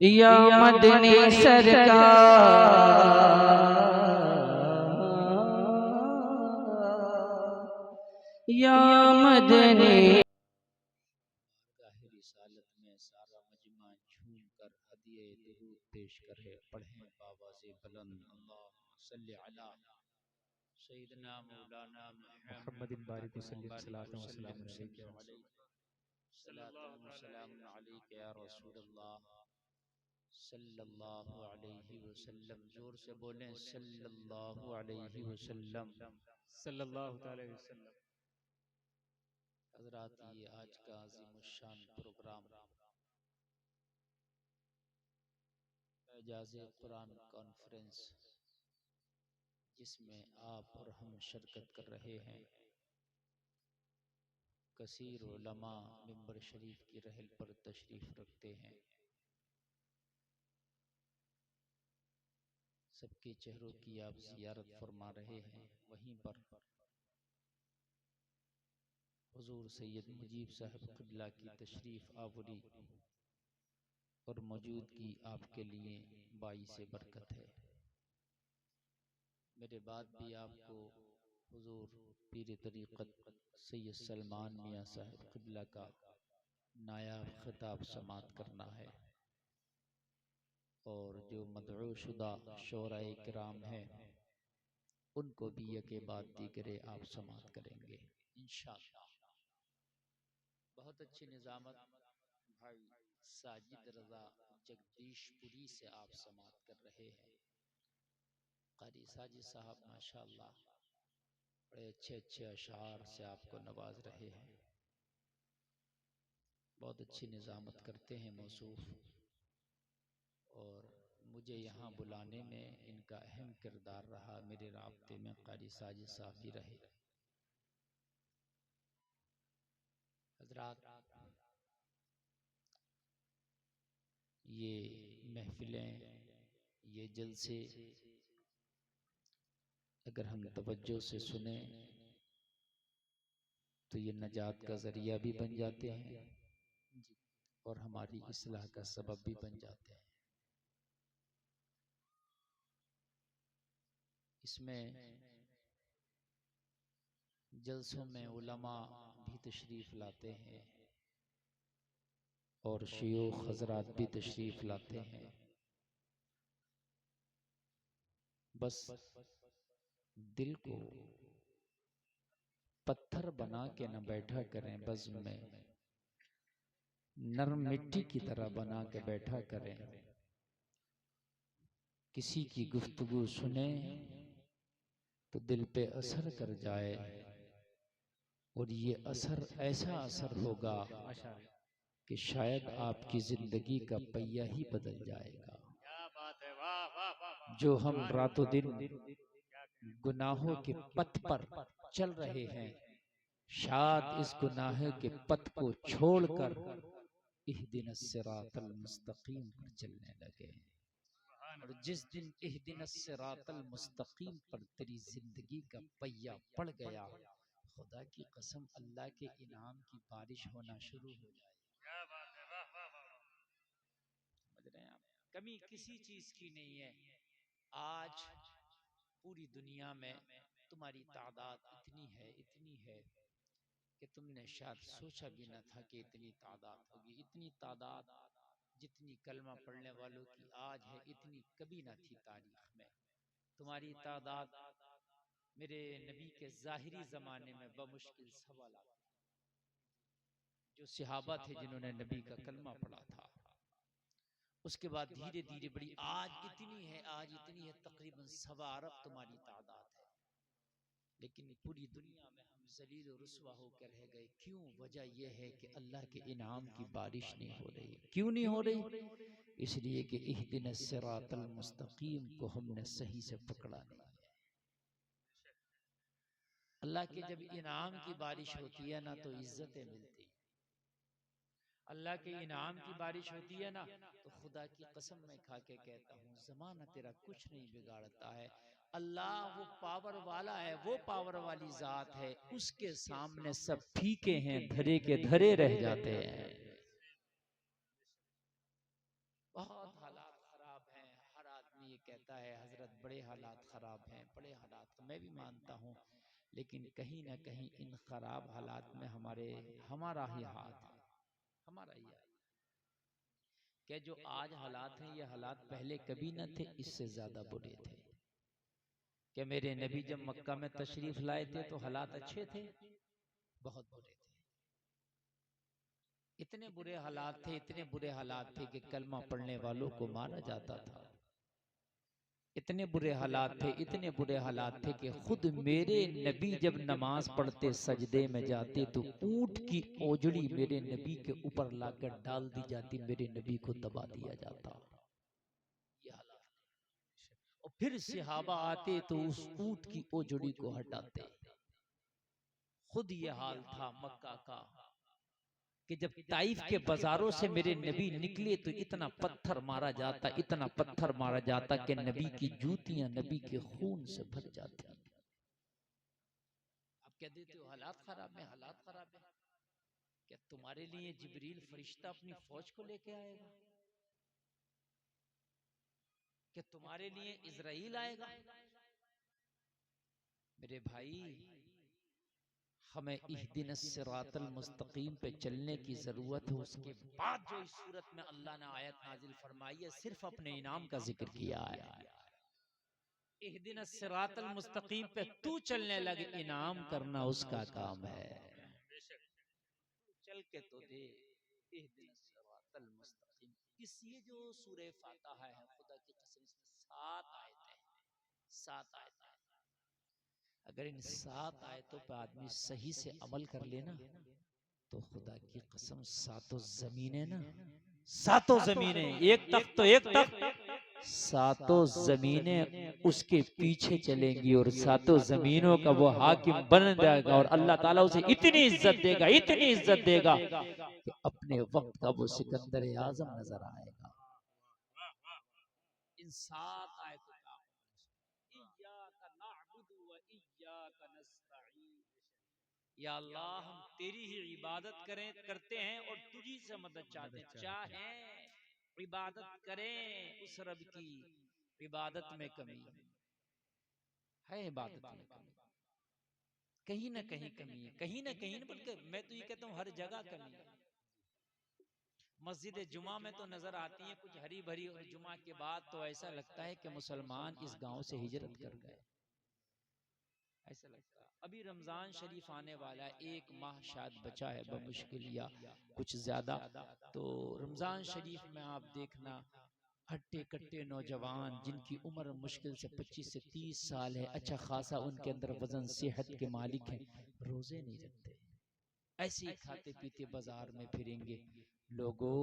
या मदनी सरकार या मदनी रिसालत में सारा मजमा झूम कर हदिये दुरूद पेश करे पढ़ें बावाज़े बुलंद अल्लाहुम्मा सल्लि अला सय्यिदना मौलाना मुहम्मदिन बारिक वसल्लम सल्लल्लाहु अलैहि या रसूलल्लाह सल्लल्लाहु अलैहि वसल्लम। जोर से बोलें सल्लल्लाहु अलैहि वसल्लम। सल्लल्लाहु अलैहि वसल्लम। हज़रात, ये आज का अज़ीमुश्शान प्रोग्राम एजाज़े कुरान कॉन्फ्रेंस, जिसमें आप और हम शिरकत कर रहे हैं। कसीर उलमा मिंबर शरीफ की रहल पर तशरीफ रखते हैं। सबके चेहरों की आप ज़ियारत फरमा रहे हैं। वहीं पर हुजूर सैयद मुजीब साहब क़िबला की तशरीफ आवरी और मौजूदगी आपके लिए बाइसे बरकत है। मेरे बाद भी आपको हुजूर पीर तरीक़त सैयद सलमान मियाँ साहब क़िबला का नायाब खिताब समात करना है, और जो मदऊ शुदा शोराए किराम हैं उनको भी यके बाद दीगरे आप समात करेंगे इंशाअल्लाह। बहुत अच्छी निज़ामत भाई साजिद रज़ा जगदीशपुरी से आप समात कर रहे हैं। क़ारी साजिद साहब माशाअल्लाह बड़े अच्छे अच्छे अशार से आपको नवाज रहे हैं। बहुत अच्छी निज़ामत करते हैं मौसूफ, और मुझे यहाँ बुलाने में इनका अहम किरदार रहा। मेरे राब्ते में क़ारी साजिद साहब भी रहे। हज़रात, ये महफिलें, ये जलसे अगर हम तवज्जो से सुने तो ये नजात का ज़रिया भी बन जाते हैं और हमारी इस्लाह का सबब भी बन जाते हैं। इसमें जलसों में उलमा भी तशरीफ़ लाते हैं और शयूख हज़रात भी तशरीफ़ लाते हैं। बस दिल को पत्थर बना के न बैठा करें, बज़्म में नरम मिट्टी की तरह बना के बैठा करें। किसी की गुफ्तगू सुने तो दिल पे असर कर जाए, और ये असर ऐसा असर होगा कि शायद आपकी जिंदगी का पहिया ही बदल जाएगा। क्या बात है, वाह वाह वाह। जो हम रातों दिन गुनाहों के पथ पर चल रहे हैं, शायद इस गुनाह के पथ को छोड़कर इहदिन सिरातल मुस्तकीम पर चलने लगे। और जिस दिन इहदिन सिरातल मुस्तकीम पर तेरी जिंदगी का पहिया पड़ गया, खुदा की कसम अल्लाह के इनाम की बारिश होना शुरू हो जाएगी। क्या बात है, वाह वाह वाह। समझ रहे हैं आप? कमी किसी चीज की नहीं है। आज पूरी दुनिया में तुम्हारी तादाद इतनी है कि तुमने शायद सोचा भी न था कि इतनी तादाद होगी। इतनी तादाद जितनी कलमा पढ़ने वालों की आज है, इतनी कभी न थी तारीख में। तुम्हारी तादाद मेरे नबी के ज़ाहिरी ज़माने में बमुश्किल 1.25 लाख, जो सहाबा थे जिन्होंने नबी का कलमा पढ़ा था। उसके बाद धीरे धीरे बड़ी आज इतनी है तकरीबन 1.25 अरब तुम्हारी तादाद है। लेकिन पूरी दुनिया में हम ज़लील और रुस्वा होकर रह गए। क्यों? वजह यह है कि अल्लाह के इनाम की बारिश नहीं हो रही। क्यों नहीं हो रही? इसलिए कि इहदिन सिरातल मुस्तकीम को हमने सही से पकड़ा नहीं है। अल्लाह के जब इनाम की बारिश होती है ना, तो इज्जतें मिलती। अल्लाह के इनाम की बारिश होती है ना, तो खुदा की कसम मैं खा के कहता हूँ, ज़माना तेरा कुछ नहीं बिगाड़ता है। अल्लाह वो पावर वाला है, वो पावर वाली जात है, उसके सामने सब फीके हैं, धरे के धरे रह जाते हैं। बहुत ये कहता है हजरत बड़े हालात खराब हैं, बड़े हालात, मैं भी मानता हूँ, लेकिन कहीं ना कहीं इन खराब हालात में हमारा ही हाथ है, हमारा ही हाथ। कि जो आज हालात हैं ये हालात पहले कभी न थे, इससे ज्यादा बुरे थे। कि मेरे नबी जब मक्का में तशरीफ लाए थे तो हालात अच्छे थे, बहुत बुरे थे। इतने बुरे हालात थे, इतने बुरे हालात थे कि कलमा पढ़ने वालों को मारा जाता था। इतने बुरे हालात थे, इतने बुरे हालात थे कि खुद मेरे नबी जब नमाज पढ़ते सजदे में जाते तो ऊंट की ओजड़ी मेरे नबी के ऊपर लाकर डाल दी जाती, मेरे नबी को दबा दिया जाता। ये हालात। और फिर सहाबा आते तो उस ऊंट की ओजड़ी को हटाते। खुद ये हाल था मक्का का कि जब ताइफ के बाजारों से मेरे नबी निकले तो इतना पत्थर मारा जाता, इतना पत्थर मारा जाता कि नबी की जूतियां नबी के खून से भर जाती। आप कह देते हो हालात खराब है, हालात खराब है। क्या तुम्हारे लिए जिब्रील फरिश्ता अपनी फौज को लेके आएगा? क्या तुम्हारे लिए इजराइल आएगा? मेरे भाई, हमें इहदिन सिरातल मुस्तकीम पे चलने की जरूरत है। उसके बाद जो इस सूरत में अल्लाह ने आयत नाजिल फरमाई है, सिर्फ अपने इनाम का जिक्र किया है। इहदिन सिरातल मुस्तकीम पे तू चलने लगे, इनाम करना उसका काम है। चल के तो दे इहदिन सिरातल मुस्तकीम। इस ये जो सूरह फातिहा है, खुदा की कसम इसमें 7 आयतें हैं, 7 आयतें। अगर इन 7 आयतों पर आदमी सही से अमल कर लेना तो खुदा की कसम सातों जमीनें ना, सातों जमीनें, एक तख्त तो एक तख्त, सातों जमीनें उसके पीछे चलेंगी और सातों जमीनों का वो हाकिम बन जाएगा। और अल्लाह ताला उसे इतनी इज्जत देगा, इतनी इज्जत देगा कि अपने वक्त का वो सिकंदर आजम नजर आएगा। इन 7 आयतों का इय्याका नअबुदु व इय्याका नस्तईन। या अल्लाह, हम तेरी ही इबादत करते हैं और तुझी से मदद चाहते हैं। चाहें इबादत करें उस रब की, इबादत में कमी है, इबादत में कमी कहीं ना कहीं कमी है, कहीं ना कहीं, बल्कि मैं तो ये कहता हूँ हर जगह कमी है। मस्जिद जुमा में तो नजर आती है कुछ हरी भरी, और जुमा के बाद तो ऐसा लगता है कि मुसलमान इस गांव से हिजरत कर गए, ऐसा लगता है। अभी रमजान शरीफ आने वाला है, 1 माह शायद बचा है बमुश्किल या कुछ ज्यादा। तो रमजान शरीफ में आप देखना हट्टे कट्टे नौजवान जिनकी उम्र मुश्किल से 25 से 30 साल है, अच्छा खासा उनके अंदर वजन सेहत के मालिक हैं, रोजे नहीं रखते, ऐसे ही खाते पीते बाजार में फिरेंगे। लोगों,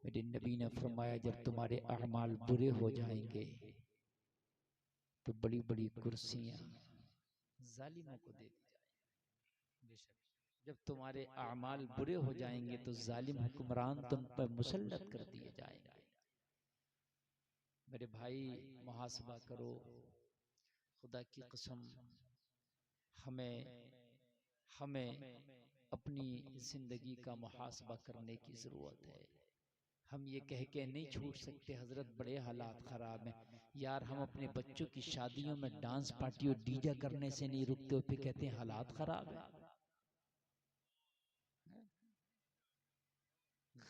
मेरे नबी ने फरमाया जब तुम्हारे अमाल बुरे हो जाएंगे तो बड़ी बड़ी कुर्सियां जालिमों को दे दी जाएंगी। जब तुम्हारे अमाल बुरे हो जाएंगे तो जालिम हुक्मरान तुम पर मुसल्लत कर दिए जाएंगे। मेरे भाई, मुहासबा करो, खुदा की कसम हमें हमें अपनी जिंदगी का मुहासबा करने की जरूरत है। हम ये कह के नहीं छूट सकते हजरत बड़े हालात खराब हैं यार। हम अपने बच्चों की शादियों में डांस पार्टी और डीजे करने से नहीं रुकते, फिर कहते हैं हालात खराब है।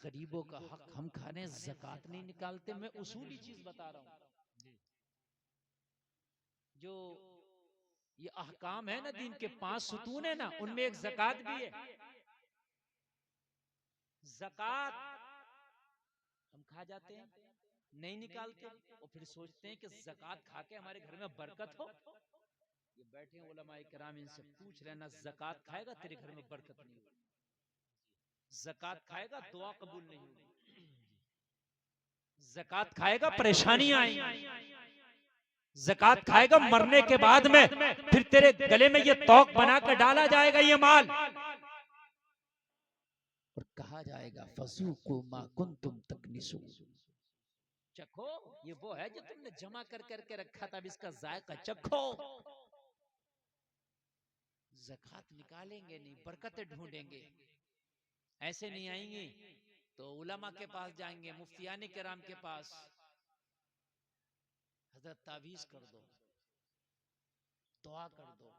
गरीबों का हक हम खा रहे हैं, ज़कात नहीं निकालते। मैं उसूली चीज बता रहा हूं, जो ये अहकाम है ना, दीन के 5 सुतून है ना, उनमें एक ज़कात भी है। ज़कात हम खा जाते हैं, नहीं निकालते, और फिर सोचते हैं कि ज़कात खा के हमारे घर में बरकत हो। ये बैठे हैं उलमाए किराम, इनसे पूछ लेना, ज़कात खाएगा तेरे घर में बरकत नहीं होगी, ज़कात खाएगा दुआ कबूल नहीं होगी, ज़कात खाएगा परेशानियां आएंगी, ज़कात खाएगा मरने के बाद में फिर तेरे गले में ये तौक बनाकर डाला जाएगा ये माल, और कहा जाएगा फज़ूक़ू मा कुन्तुम तकनिसून, चखो ये वो है जो तुमने जमा कर करके रखा था, अब इसका जायका चखो। ज़कात निकालेंगे नहीं, बरकतें ढूंढेंगे, ऐसे नहीं आएंगी तो उलमा के पास जाएंगे, मुफ्तियाने किराम के पास, हजरत तावीज कर दो, दुआ कर दो।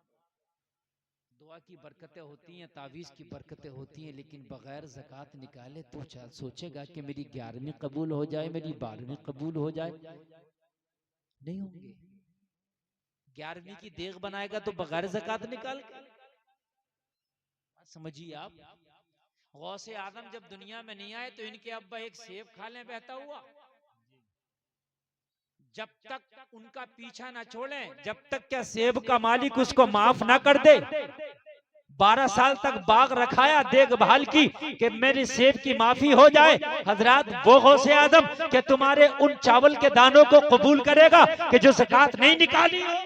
दुआ की बरकतें होती हैं, तावीज़ की बरकतें होती हैं, लेकिन बगैर ज़कात निकाले तो सोचेगा कि मेरी 11वीं कबूल हो जाए, मेरी 12वीं कबूल हो जाए, नहीं होंगे। 11वीं की देग बनाएगा तो बगैर ज़कात निकाल, समझिए आप। गौसे आदम जब दुनिया में नहीं आए तो इनके अब्बा एक सेब खा लें बहता हुआ, जब तक उनका पीछा ना छोड़ें, जब तक क्या सेब का मालिक उसको माफ ना कर दे। 12 साल तक बाग रखाया, देखभाल की कि मेरी सेब की माफी हो जाए। हजरात वो गौसे आदम कि तुम्हारे उन चावल के दानों को कबूल करेगा कि जो ज़कात नहीं निकाली हो।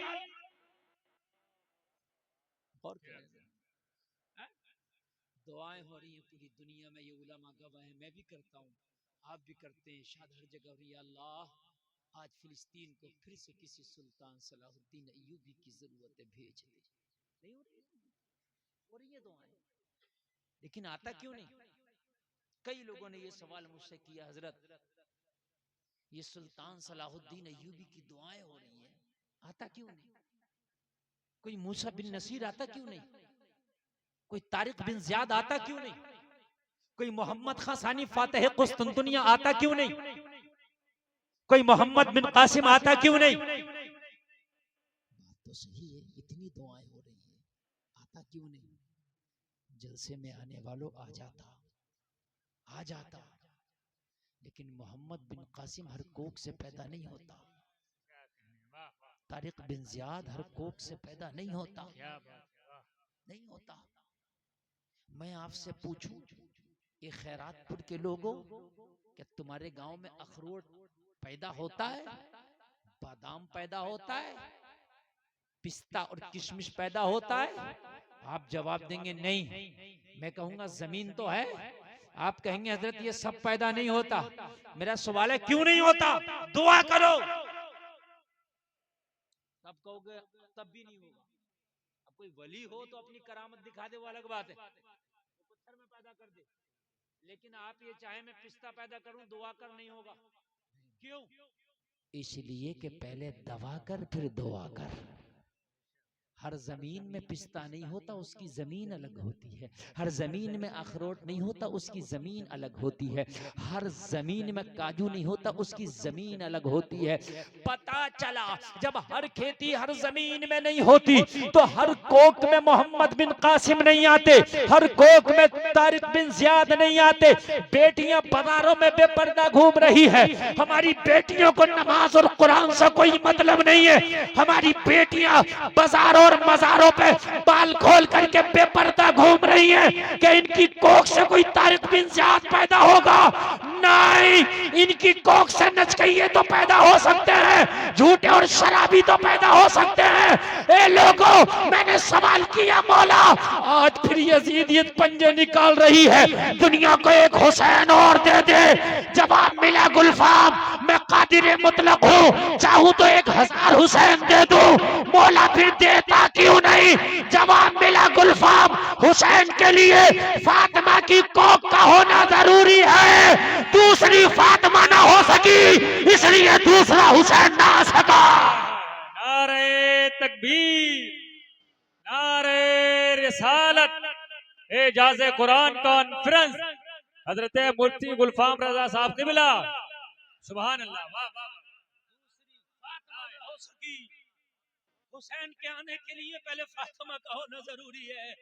और दुआएं हो रही हैं पूरी दुनिया में, ये उलमा गवाह हैं, मैं भी करता हूँ, आप भी करते हैं, शायद हर जगह हो रही है। अल्लाह आज फिलिस्तीन को फिर से किसी सुल्तान सलाहुद्दीन अय्यूबी की जरूरत है, भेज दे। नहीं हो रही है दुआएं, लेकिन आता क्यों नहीं? कई लोगों ने ये सवाल मुझसे किया, हजरत ये सुल्तान सलाहुद्दीन अय्यूबी की दुआएं हो रही हैं, आता क्यों नहीं? कोई मूसा बिन नसीर आता क्यों नहीं? कोई तारिक बिन ज़ियाद आता क्यों नहीं? कोई मोहम्मद खां सानी फातिह कुस्तुनतुनिया आता क्यों नहीं? कोई मोहम्मद बिन कासिम आता क्यों नहीं? बात तो सही है, इतनी दुआएं हो रही है, आता क्यों नहीं? जलसे में आने वालों आ जाता। लेकिन मोहम्मद बिन कासिम हर कोख से पैदा नहीं होता, तारिक बिन ज़ियाद हर कोख से पैदा नहीं होता, नहीं होता। मैं आपसे पूछूं, ये खैरातपुर के लोगों, क्या तुम्हारे गांव में अखरोट पैदा होता है, बादाम पैदा होता है, पिस्ता और किशमिश पैदा होता है? आप जवाब देंगे नहीं। मैं कहूंगा जमीन तो है, आप कहेंगे हजरत ये सब पैदा नहीं होता। मेरा सवाल है क्यों नहीं होता? दुआ करो, तब कहोगे तब भी नहीं होगा। अब कोई वली हो तो अपनी करामत दिखा दे, वो अलग बात है, वो पत्थर में पैदा कर दे। लेकिन आप ये चाहे मैं पिस्ता पैदा करूं, दुआ कर नहीं होगा। क्यों? इसलिए कि पहले दवा कर फिर दुआ कर। हर जमीन में पिस्ता नहीं होता, उसकी जमीन अलग होती है। हर जमीन में अखरोट नहीं होता, उसकी जमीन अलग होती है। हर जमीन में काजू नहीं होता, उसकी जमीन अलग होती है। पता चला जब हर खेती हर जमीन में नहीं होती तो हर कोक में मोहम्मद बिन कासिम नहीं आते, हर कोक में तारिक बिन ज़ियाद नहीं आते। बेटियां बाजारों में बेपर्दा घूम रही है, हमारी बेटियों को नमाज और कुरान से कोई मतलब नहीं है। हमारी बेटियां बाजारों और मजारों पे बाल खोल करके बेपर्दा घूम रही हैं कि इनकी कोख से कोई तारिक बिन ज़ियाद पैदा होगा। नहीं, इनकी कोख से नचकइये तो पैदा हो सकते हैं, झूठे और शराबी तो पैदा हो सकते हैं। ए लोगों, मैंने सवाल किया, मौला आज फिर यजीदियत पंजे निकाल रही है, दुनिया को एक हुसैन और दे दे। जवाब मिला गुलफाम, मैं कादिर मुतलक हूँ, चाहूँ तो 1000 हुसैन दे दूं। मौला फिर देता क्यों नहीं? जवाब मिला गुलफाम, हुसैन के लिए फातिमा की कोख का होना जरूरी है, दूसरी फातिमा ना हो सकी इसलिए दूसरा हुसैन ना आ सका। नारे तकबीर, नारे रिसालत, एजाज़े कुरान कॉन्फ्रेंस, हजरत मुफ्ती गुलफाम रजा साहब क़िबला, सुभान अल्लाह, वाह वाह। दूसरी फातिमा ना हो सकी, हुसैन के आने के लिए पहले फातिमा का होना जरूरी है।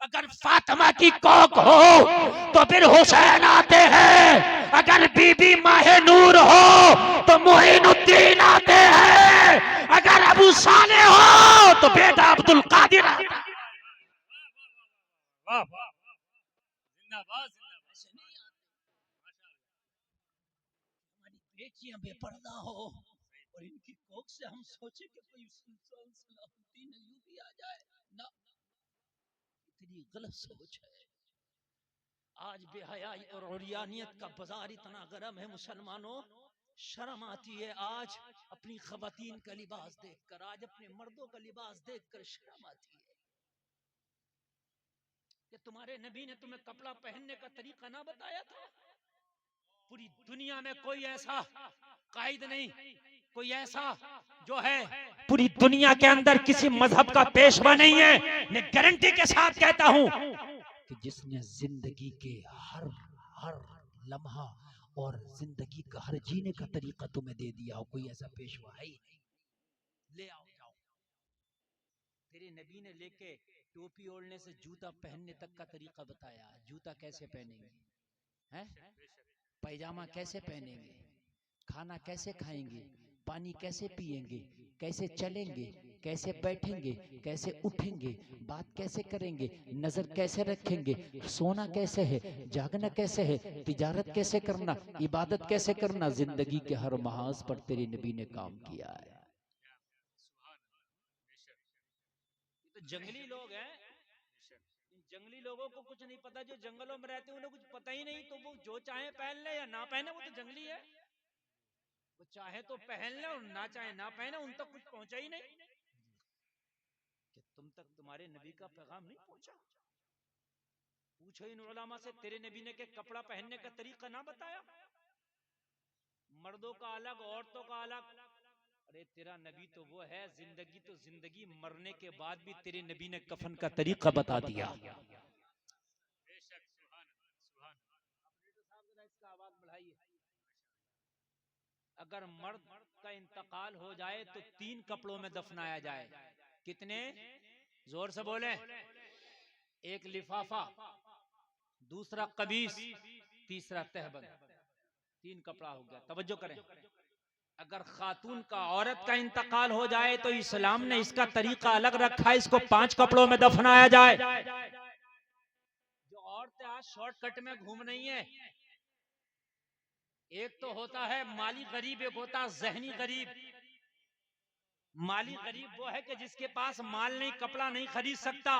अगर फातिमा की कोख हो तो फिर हुसैन आते हैं, अगर बीबी माहे नूर हो तो मुइनुद्दीन आते हैं, अगर अबू साले हो तो बेटा अब्दुल कादिर आता है। वाह वाह, जिंदाबाद जिंदाबाद। हमारी बेटियां बेपर्दा हो और इनकी कोख से हम सोचे कि कोई सुल्तान सलाहुद्दीन अय्यूबी आ जाए ना, इतनी गलत सोच है। आज बेहयाई और उरियानियत का बाजार इतना गर्म है मुसलमानों, शर्म आती है आज अपनी खवातीन का लिबास देखकर, आज अपने मर्दों का लिबास देखकर शर्म आती है कि तुम्हारे नबी ने तुम्हें कपड़ा पहनने का तरीका ना बताया था? पूरी दुनिया में कोई ऐसा कायद नहीं कोई ऐसा जो है पूरी दुनिया के अंदर किसी मजहब का पेशवा नहीं है, मैं गारंटी के साथ कहता हूं कि जिसने जिंदगी के हर हर लम्हा और जिंदगी का हर जीने का तरीका तुम्हें दे दिया हो, कोई ऐसा पेशवा है ही नहीं। ले आओ जाओ। तेरे नबी ने लेके टोपी ओढ़ने से जूता पहनने तक का तरीका बताया। जूता कैसे पहनेंगे हैं, पैजामा कैसे पहनेंगे, खाना कैसे खाएंगे, पानी कैसे पिएंगे, कैसे चलेंगे, कैसे बैठेंगे, कैसे उठेंगे, बात कैसे करेंगे, नजर कैसे रखेंगे, सोना कैसे है, जागना कैसे है, तिजारत कैसे करना, इबादत कैसे करना, जिंदगी के हर महाज पर तेरे नबी ने काम किया है। तो जंगली लोग हैं, जंगली लोगों को कुछ नहीं पता, जो जंगलों में रहते हैं उन्हें कुछ पता ही नहीं, तो वो जो चाहे पहन ले या ना पहने, वो तो जंगली है। वो चाहे तो पहन ले और ना चाहे ना पहने, उन तक कुछ पहुंचा ही नहीं। कि तुम तक तुम्हारे नबी का पैगाम नहीं पहुंचा? पूछो इन उलमा से, तेरे नबी ने के कपड़ा पहनने का तरीका ना बताया? मर्दों का अलग, औरतों का अलग। अरे तेरा नबी तो वो है, जिंदगी तो जिंदगी, मरने के बाद भी तेरे नबी ने कफन का तरीका बता दिया। अगर मर्द का इंतकाल हो जाए तो 3 कपड़ों में दफनाया जाए। कितने? जोर से बोले। एक लिफाफा, दूसरा कमीज, तीसरा तहबंद। 3 कपड़ा हो गया। तवज्जो करें, अगर खातून का, औरत का इंतकाल हो जाए तो इस्लाम ने इसका तरीका अलग रखा है, इसको 5 कपड़ों में दफनाया जाए। जो औरतें आज शॉर्टकट में घूम रही हैं, एक तो होता है माली गरीब, एक होता है जहनी गरीब। माली गरीब वो है कि जिसके पास माल नहीं, कपड़ा नहीं खरीद सकता।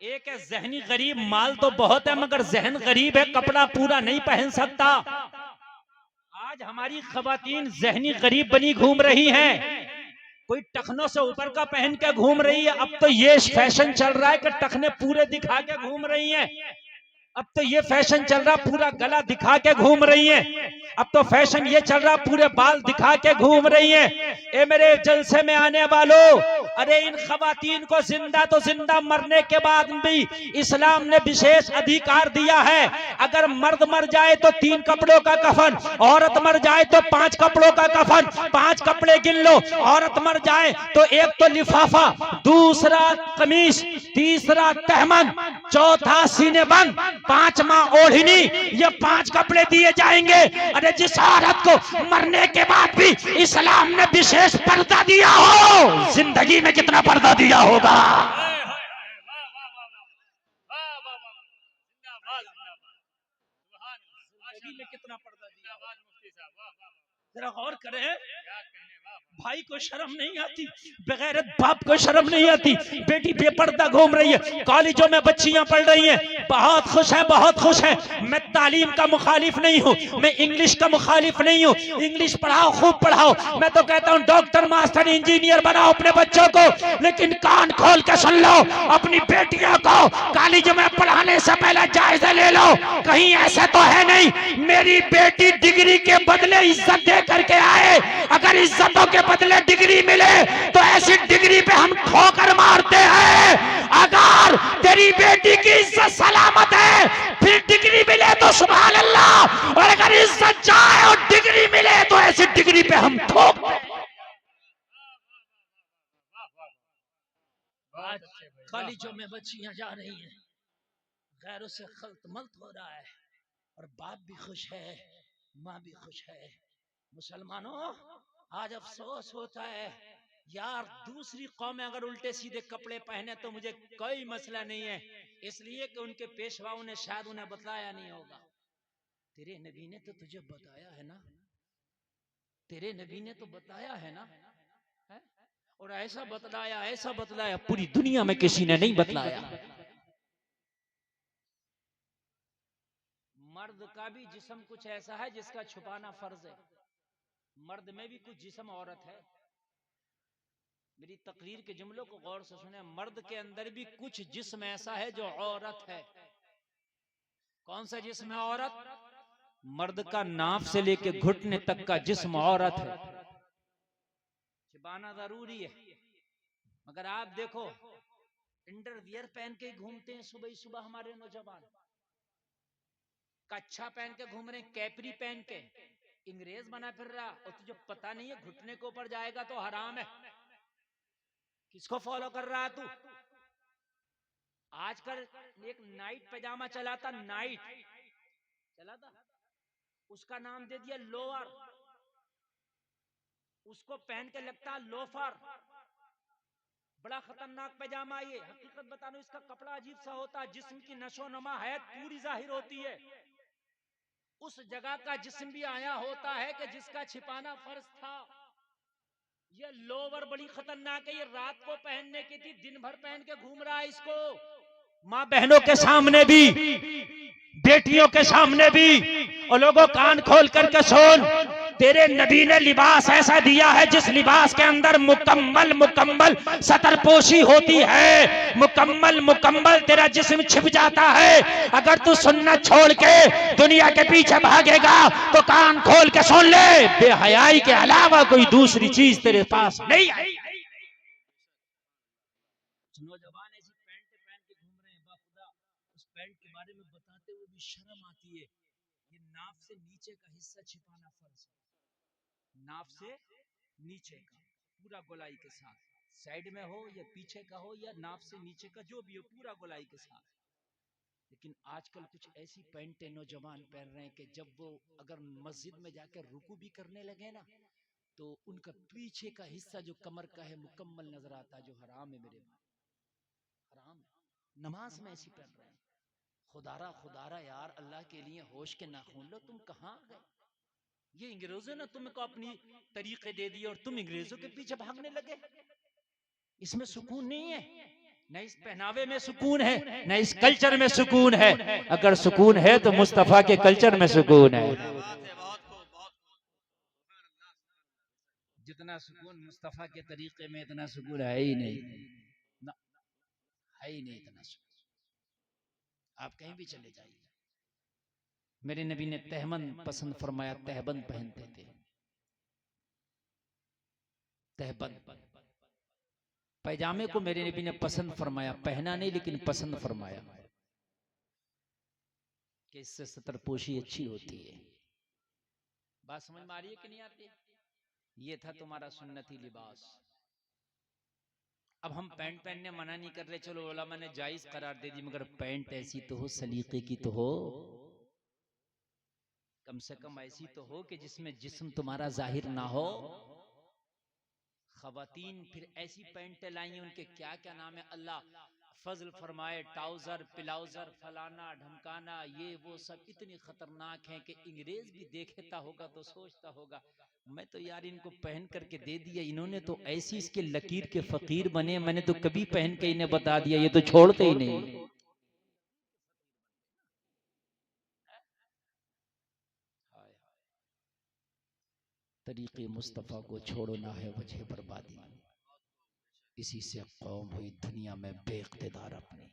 एक है जहनी गरीब, माल तो बहुत है मगर जहन गरीब है, कपड़ा पूरा नहीं पहन सकता। आज हमारी खवातीन जहनी गरीब बनी घूम रही हैं। कोई टखनों से ऊपर का पहन के घूम रही है। अब तो ये फैशन चल रहा है कि टखने पूरे दिखा के घूम रही हैं। अब तो ये फैशन चल रहा पूरा गला दिखा के घूम रही हैं। अब तो फैशन ये चल रहा पूरे बाल दिखा के घूम रही हैं। ए मेरे जलसे में आने वालों, अरे इन खवातीन को जिंदा तो जिंदा, मरने के बाद भी इस्लाम ने विशेष अधिकार दिया है। अगर मर्द मर जाए तो 3 कपड़ों का कफन, औरत मर जाए तो 5 कपड़ों का कफन। 5 कपड़े गिन लो। औरत मर जाए तो एक तो लिफाफा, दूसरा कमीज, तीसरा तहमन, चौथा सीने बंद, 5वां ओढ़नी। ये 5 कपड़े दिए जाएंगे। अरे जिस औरत को मरने के बाद भी इस्लाम ने विशेष पर्दा दिया हो, जिंदगी में कितना पर्दा दिया होगा। जिंदगी में कितना पर्दा दिया होगा। जरा गौर करें, भाई को शर्म नहीं आती, बगैरत बाप को शर्म नहीं आती। बेटी बेपर्दा घूम रही है, कॉलेजों में बच्चियां पढ़ रही हैं, बहुत खुश है, बहुत खुश है। मैं तालीम का मुखालिफ नहीं हूँ, मैं इंग्लिश का मुखालिफ नहीं हूँ। इंग्लिश पढ़ाओ, खूब पढ़ाओ। मैं तो कहता हूँ डॉक्टर, मास्टर, इंजीनियर बनाओ अपने बच्चों को, लेकिन कान खोल के सुन लो, अपनी बेटियों को कॉलेज में पढ़ाने से पहले जायजा ले लो। कहीं ऐसा तो है नहीं मेरी बेटी डिग्री के बदले इज्जत दे करके आए। अगर इज्जतों के बदले डिग्री मिले तो ऐसी डिग्री पे हम ठोकर मारते हैं। अगर तेरी बेटी की इज्जत सलामत है फिर डिग्री मिले तो सुभान अल्लाह, और अगर इज्जत जाए और डिग्री मिले तो ऐसी डिग्री पे हम ठोक। आज कॉलेजों में बच्चियां जा रही हैं, गैरों से खल्त मल्त हो रहा है, और बाप भी खुश है, माँ भी खुश है। मुसलमानों, आज अफसोस होता है यार, दूसरी कौमें अगर उल्टे सीधे कपड़े पहने तो मुझे कोई मसला नहीं है, इसलिए कि उनके पेशवाओं ने शायद उन्हें बताया नहीं होगा। तेरे नबी ने तो तुझे बताया है ना, तेरे नबी ने तो बताया है ना, है? और ऐसा बतलाया पूरी दुनिया में किसी ने नहीं बतलाया। मर्द का भी जिस्म कुछ ऐसा है जिसका छुपाना फर्ज है। मर्द में भी कुछ जिस्म औरत है। मेरी तकरीर के जुमलों को गौर से सुने, मर्द के अंदर भी कुछ जिस्म ऐसा है जो औरत है। कौन सा जिस्म है औरत? मर्द का नाफ से लेके घुटने तक का जिस्म औरत है। छिपाना जरूरी है, मगर आप देखो अंडरवियर पहन के घूमते हैं सुबह सुबह हमारे नौजवान, कच्छा पहन के घूम रहे हैं, कैपरी पहन के, अंग्रेज बना फिर रहा, और तुझे पता नहीं है घुटने के ऊपर जाएगा तो हराम है। किसको फॉलो कर रहा है तू? आजकल एक नाइट पैजामा चला था, नाइट चला था, उसका नाम दे दिया लोअर, उसको पहन के लगता है लोफर। बड़ा खतरनाक पैजामा ये, हकीकत बता रहा हूं, इसका कपड़ा अजीब सा होता है, जिस्म की नशो नमा है पूरी जाहिर होती है, उस जगह का जिस्म भी आया होता है कि जिसका छिपाना फर्ज था। ये लोवर बड़ी खतरनाक है, ये रात को पहनने की थी, दिन भर पहन के घूम रहा है इसको, माँ बहनों के सामने भी, बेटियों के सामने भी। और लोगों कान खोल करके सुन, तेरे नबी ने लिबास ऐसा दिया है जिस लिबास के अंदर मुकम्मल मुकम्मल सतरपोशी होती है, मुकम्मल मुकम्मल तेरा जिस्म छिप जाता है। अगर तू सुन्नत छोड़ के दुनिया के पीछे भागेगा तो कान खोल के सुन ले, बेहयाई के अलावा कोई दूसरी चीज तेरे पास नहीं आई। नौजवान ऐसी पैंट पहन के घूम रहे हैं, बाखुदा उस पैंट के बारे में बताते हुए भी शर्म आती है। ये नाफ से नीचे का हिस्सा छिपाना फर्ज है, नाफ से नीचे का पूरा गोलाई के साथ, साइड में हो या पीछे का हो या नाफ से नीचे का जो भी हो, पूरा गोलाई के साथ। लेकिन आजकल कुछ ऐसी पैंटें नौजवान पहन रहे हैं कि जब वो अगर मस्जिद में जाकर रुकू भी करने लगे ना, तो उनका पीछे का हिस्सा जो कमर का है मुकम्मल नजर आता है, जो हराम है मेरे भाई, हराम है। नमाज में ऐसी पहन रहे हैं। खुदारा यार, अल्लाह के लिए होश के नाखून लो, तुम कहाँ गए? ये अंग्रेजों ने तुमको अपनी तरीके दे दिए और तुम अंग्रेजों के पीछे भागने लगे। इसमें सुकून नहीं है, न इस पहनावे में सुकून है, न इस कल्चर में सुकून है। अगर सुकून है तो मुस्तफा के कल्चर में सुकून है। जितना सुकून मुस्तफा के तरीके में, इतना सुकून है ही नहीं, है ही नहीं इतना सुकून। आप कहीं भी चले जाइए, मेरे नबी ने तहबंद पसंद फरमाया, तहबंद पहनते थे, तहबंद पैजामे को मेरे नबी ने पसंद फरमाया, पहना नहीं लेकिन पसंद फरमाया कि इससे सतरपोशी अच्छी होती है। बात समझ में आ रही है कि नहीं आती? ये था तुम्हारा सुन्नती लिबास। अब हम पैंट पहनने मना नहीं कर रहे, चलो उलमा ने जायज करार दे दी, मगर पैंट ऐसी तो हो, सलीके की तो हो, कम से कम ऐसी तो हो कि जिसमें जिस्म तुम्हारा जाहिर ना हो। खवातीन फिर ऐसी पैंटें लाई, उनके क्या क्या नाम है, अल्लाह फजल फरमाए, ट्राउजर प्लाउजर फलाना ढमकाना, ये वो सब इतनी खतरनाक हैं कि अंग्रेज भी देखता होगा तो सोचता होगा मैं तो यार इनको पहन करके दे दिया, इन्होंने तो ऐसी इसके लकीर के फकीर बने, मैंने तो कभी पहन के इन्हें बता दिया, ये तो छोड़ते ही नहीं। तरीके मुस्तफ़ा को छोड़ना है वजह बर्बादी, इसी से कौम हुई दुनिया में बेइख्तिदार अपनी।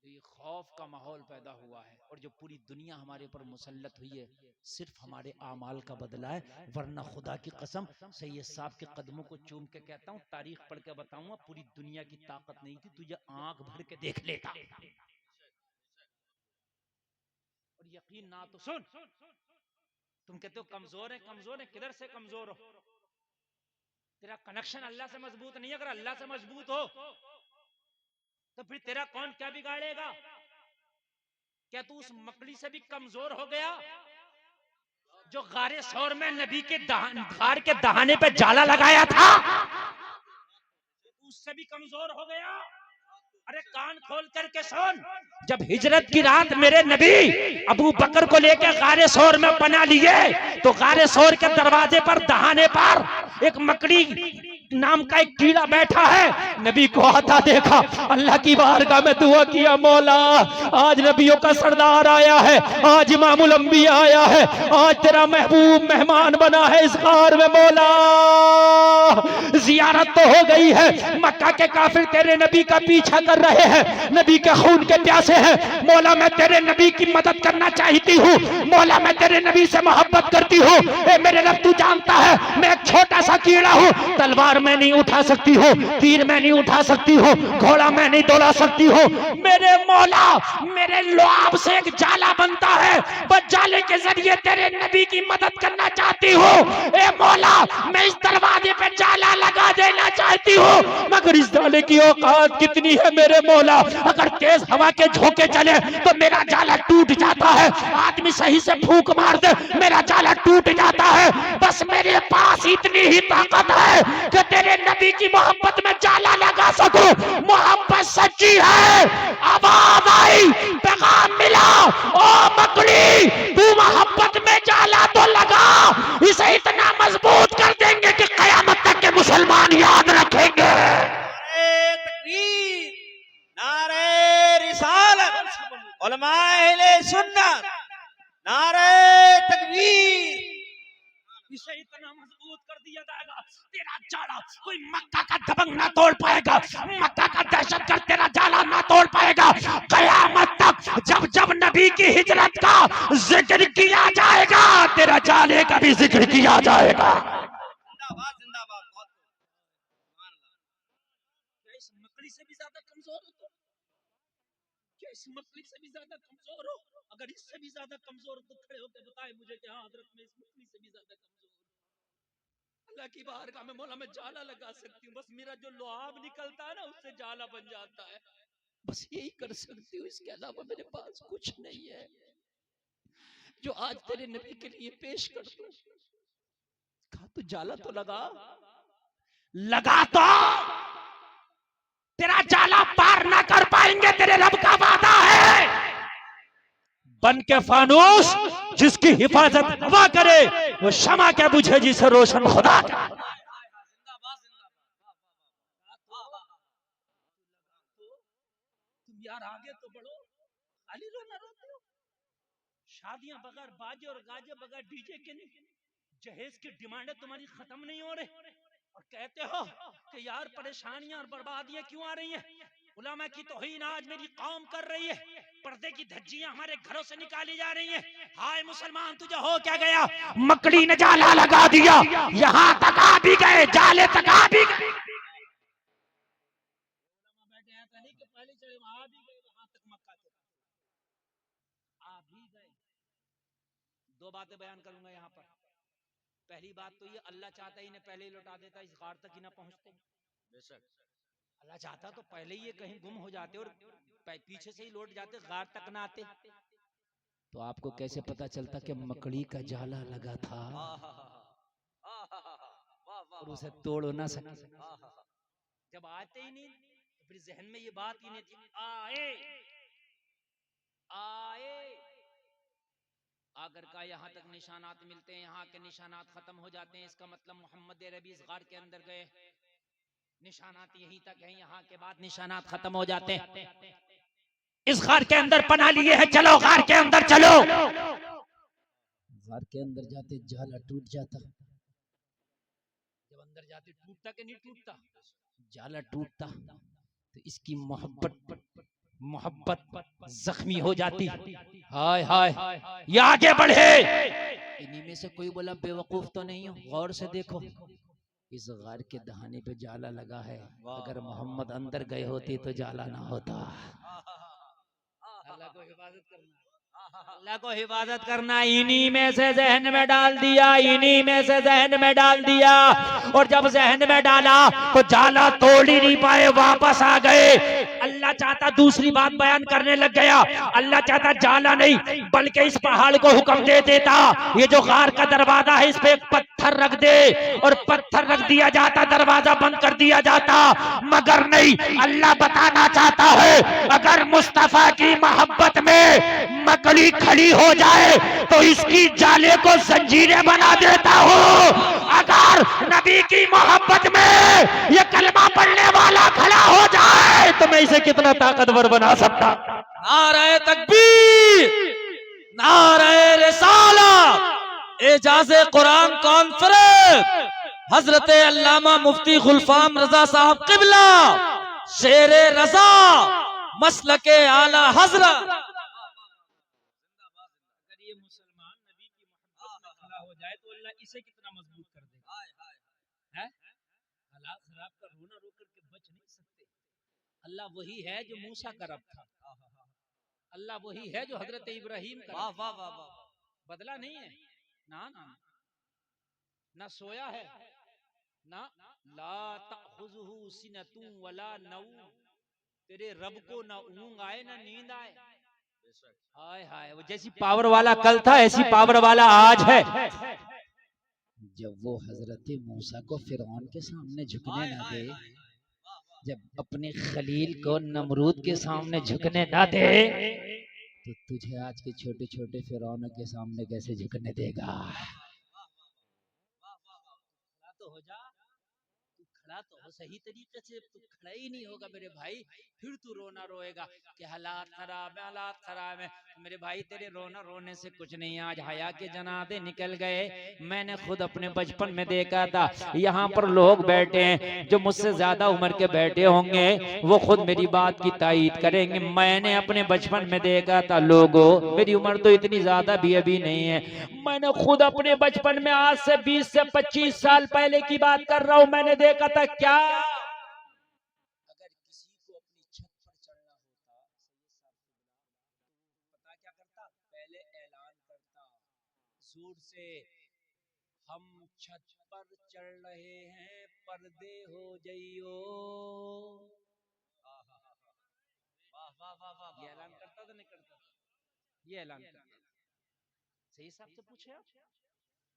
तो ये खौफ का माहौल पैदा हुआ है, और जो पूरी दुनिया हमारे ऊपर मुसल्लत हुई है सिर्फ हमारे आमाल का बदला है। वरना खुदा की कसम सैयद साहब के कदमों को चूम के कहता हूँ, तारीख पढ़ के बताऊंगा, पूरी दुनिया की ताकत नहीं थी, तुझे आंख भर के देख लेता। और यकीन ना तो सुन, तुम कहते हो कमजोर है, कमजोर है, किधर से कमजोर हो? तेरा कनेक्शन अल्लाह से मजबूत नहीं है। अगर अल्लाह से मजबूत हो तो फिर तेरा कौन क्या बिगाड़ेगा? क्या तू उस मकड़ी से भी कमजोर हो गया जो गारे सौर में नबी के घार के दहाने पे जाला लगाया था? उससे भी कमजोर हो गया? अरे कान खोल करके सुन, जब हिजरत की रात मेरे नबी अबू बकर को लेकर गारे सौर में बना लिए, तो गारे सौर के दरवाजे पर दहाने पर एक मकड़ी नाम का एक कीड़ा बैठा है। नबी को आता देखा, अल्लाह की बारगाह में दुआ किया, मौला आज नबियों का सरदार आया है, आज इमामुल अंबिया आया है, आज तेरा महबूब मेहमान बना है इस गार में, मौला जियारत तो हो गई है, मक्का के काफिर तेरे नबी का पीछा कर रहे हैं, नबी के खून के प्यासे हैं, मौला मैं तेरे नबी की मदद करना चाहती हूँ, मौला मैं तेरे नबी से मोहब्बत करती हूँ। मेरे रब तू जानता है मैं छोटा सा कीड़ा हूँ, तलवार मैं नहीं उठा सकती हूँ, तीर मैं नहीं उठा सकती हूँ, घोड़ा मैं नहीं दौड़ा सकती हूँ। मेरे मौला मेरे लुआब से एक जाला बनता है, बस जाले के जरिए तेरे नबी की मदद करना चाहती हूँ। ए मौला मैं इस दरवाजे पे जाला लगा देना चाहती हूँ, मगर इस जाले की औकात कितनी है मेरे मौला? अगर तेज हवा के झोंके चले तो मेरा जाला टूट जाता है, आदमी सही से फूंक मार दे मेरा जाला टूट जाता है। बस मेरे पास इतनी ही ताकत है कि तेरे नबी की मोहब्बत में जाला लगा सकूं। मोहब्बत सच्ची है, आवाज आई, पैगाम मिला, ओ मकड़ी तू मोहब्बत में जाला तो लगा, इसे इतना मजबूत कर देंगे कि कयामत तक के मुसलमान याद रखेंगे। तकबीर, नारे रिसालत, उलमाए अहले सुन्नत, नारे तकबीर। इसे इतना मजबूत कर दिया जाएगा, तेरा जाला कोई मक्का का दबंग ना तोड़ पाएगा, मक्का का दहशतगर्द तेरा जाला ना तोड़ पाएगा। कयामत तक जब जब नबी की हिजरत का जिक्र किया जाएगा, तेरा जाले का भी जिक्र किया जाएगा। जिंदाबाद जिंदाबाद। बहुत सुभान अल्लाह। क्या इस मकड़ी से भी ज्यादा कमजोर हो तुम? क्या इस मकड़ी से भी ज्यादा कमजोर हो? अगर इससे भी ज्यादा कमजोर हो तो खड़े होकर बताए मुझे कि हाँ हजरत मैं इस मकड़ी से भी ज्यादा कमजोर हूँ। अल्लाह की बारगाह में मौला मैं जाला लगा सकती हूँ, बस मेरा जो लुआब निकलता है ना उससे जाला बन जाता है, बस यही कर सकती हूँ, इसके अलावा मेरे पास कुछ नहीं है जो आज तेरे नबी के लिए पेश कर दूं। कहा तू जाला तो लगा तो तेरा जाला पार ना कर पाएंगे, तेरे रब का वादा है। बन के फानूस जिसकी हिफाजत हवा करे, वो शमा के बुझे जिसे रोशन खुदा का। जिंदाबाद जिंदाबाद। तुम यार आगे तो बढ़ो, खाली रोना रोते हो। शादियां बगैर बाजे और गाजे बगैर डीजे के नहीं, जहेज की डिमांडें तुम्हारी खत्म नहीं हो रही और कहते हो कि यार परेशानियां और बर्बादियां क्यों आ रही हैं? उलमा की तौहीन आज मेरी कौम कर रही है, पर्दे की धज्जियां हमारे घरों से निकाली जा रही हैं। हाय मुसलमान तुझे हो क्या गया? मकड़ी ने जाला लगा दिया, यहाँ तक आ भी गए, जाले तक आ भी गए। बैठे ऐसा नहीं कि पहले चढ़े वहां भी गए, वहां तक मक्का से आ भी गए। दो बातें बयान करूंगा यहाँ पर। पहली बात तो ये, अल्लाह चाहता ही इन्हें पहले ही लौटा देता, इस गार तक ही ना पहुंचते। बेशक अल्लाह चाहता तो पहले ही ये कहीं गुम हो जाते और पीछे से ही लौट जाते, गार तक ना आते। तो आपको कैसे पता चलता कि मकड़ी का जाला लगा था और उसे तोड़ ना सके? जब आते ही नहीं तो फिर जहन में ये बात ही नहीं थी। आए आए आगर का यहाँ तक निशानात मिलते हैं, यहाँ के निशानात खत्म हो जाते हैं, इसका मतलब मोहम्मद अरबी इस गार के अंदर गए, निशानात यहीं तक हैं, यहाँ के बाद निशानात खत्म हो जाते हैं। इस गार के अंदर पना लिए है, चलो गार के अंदर चलो। गार के अंदर जाते जाला टूट जाता, जब अंदर जाते टूटता कि नहीं टूटता? जाला टूटता तो इसकी मोहब्बत जख्मी हो जाती। हाय हाय ये आगे बढ़े। इन्हीं में से कोई बोला बेवकूफ तो नहीं हो, गौर से देखो, इस गार के दहाने पे जाला लगा है, अगर मोहम्मद अंदर गए होते तो जाला ना होता। अल्लाह को हिफाजत करना, अल्लाह को हिफाजत करना। इन्हीं में से जहन में डाल दिया, इन्हीं में से जहन में डाल दिया, और जब जहन में डाला तो जाला तोड़ ही नहीं पाए, वापस आ गए। अल्लाह चाहता दूसरी बात बयान करने लग गया, अल्लाह चाहता जाला नहीं बल्कि इस पहाड़ को हुक्म दे देता, ये जो गार का दरवाजा है इस पे एक पत्थर रख दे, और पत्थर रख दिया जाता, दरवाजा बंद कर दिया जाता। मगर नहीं, अल्लाह बताना चाहता है अगर मुस्तफा की मोहब्बत में मकड़ी खड़ी हो जाए तो इसकी जाले को जंजीरें बना देता हूँ। अगर नबी की मोहब्बत में ये कलमा पढ़ने वाला खड़ा हो जाए तो मैं इसे कितना ताकतवर बना सकता। नारे तकबीर, नारे रिसालत, एजाज़े कुरान कॉन्फ्रेंस, हजरत अल्लामा मुफ्ती गुलफाम रजा साहब किबला, शेरे रजा, मसलके आला हजरत। अगर ये मुसलमान नबी की मोहब्बत में खड़ा हो जाए तो अल्लाह इसे कितना मजबूत कर देगा। है? हालात खराब का रोना रो करके बच नहीं सकते। अल्लाह वही है जो मूसा का रब था, अल्लाह वही है जो हजरत इब्राहिम का वाह रब वाह था। वाह वाह। बदला नहीं है ना, ना सोया है ना, ला तखुजुहु सिनतुन वला नौम, तेरे रब को ना ऊंग आए ना नींद आए। हाय हाय, वो जैसी पावर वाला कल था ऐसी पावर वाला आज है। जब वो हजरत मूसा को फिरौन के सामने झुकने ना दे, जब अपने खलील को नमरूद के सामने झुकने ना दे, तो तुझे आज के छोटे छोटे फिरौनों के सामने कैसे झुकने देगा? तो हो जा, तू खड़ा तो हो सही तरीके से, तू खड़ा ही नहीं होगा मेरे भाई, फिर तू रोना रोएगा कि हालात खराब है, हालात खराब है। तो मेरे भाई तेरे रोना रोने से कुछ नहीं, आज हया के जनादे निकल गए। मैंने खुद अपने बचपन में देखा था, यहाँ पर लोग बैठे हैं जो मुझसे ज्यादा उम्र के बैठे होंगे, वो खुद मेरी बात की तायीद करेंगे। मैंने अपने बचपन में देखा था, लोगों मेरी उम्र तो इतनी ज्यादा भी अभी नहीं है, मैंने खुद अपने बचपन में आज से 20 से 25 साल पहले की बात कर रहा हूं, मैंने देखा था क्या, अगर किसी को अपनी छत पर चढ़ना होता, पता क्या करता, पहले ऐलान करता जोर से, हम छत पर चढ़ रहे हैं, पर्दे हो जाइयो। वाह वाह वाह वाह। ये ऐलान करता था नहीं करता था? ये ऐलान करता था। सही हिसाब से पूछे आप,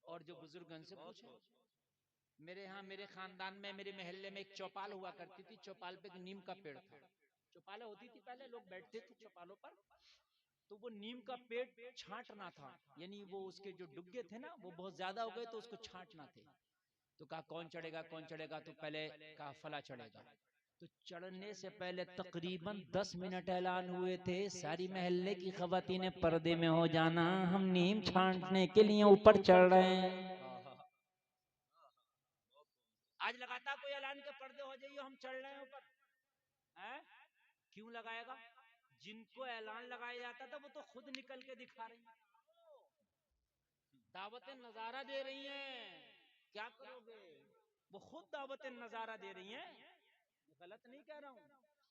और जो बुजुर्गन से पूछे। मेरे यहाँ मेरे खानदान में मेरे मोहल्ले में एक चौपाल हुआ करती थी, चौपाल पे एक नीम का पेड़ था। चौपालें होती थी पहले, लोग बैठते थे चौपालों पर, तो वो नीम का पेड़ छांटना था, यानी वो उसके जो डुग्गे थे ना वो बहुत ज्यादा हो गए तो उसको छांटना थे। तो कहा कौन चढ़ेगा कौन चढ़ेगा, तो पहले कहा फला चढ़ेगा। तो चढ़ने से पहले तकरीबन 10 मिनट ऐलान हुए थे, सारी मोहल्ले की खवातीनें पर्दे में हो जाना, हम नीम छांटने के लिए ऊपर चढ़ रहे हैं। आज लगाता कोई ऐलान के पर्दे हो जाइए हम चढ़ रहे हैं ऊपर, हैं? क्यों लगाएगा? जिनको ऐलान लगाया जाता था वो तो खुद निकल के दिखा रही हैं, दावतें नजारा दे रही हैं, क्या करोगे? वो खुद दावतें नजारा दे रही हैं, गलत नहीं कह रहा हूं।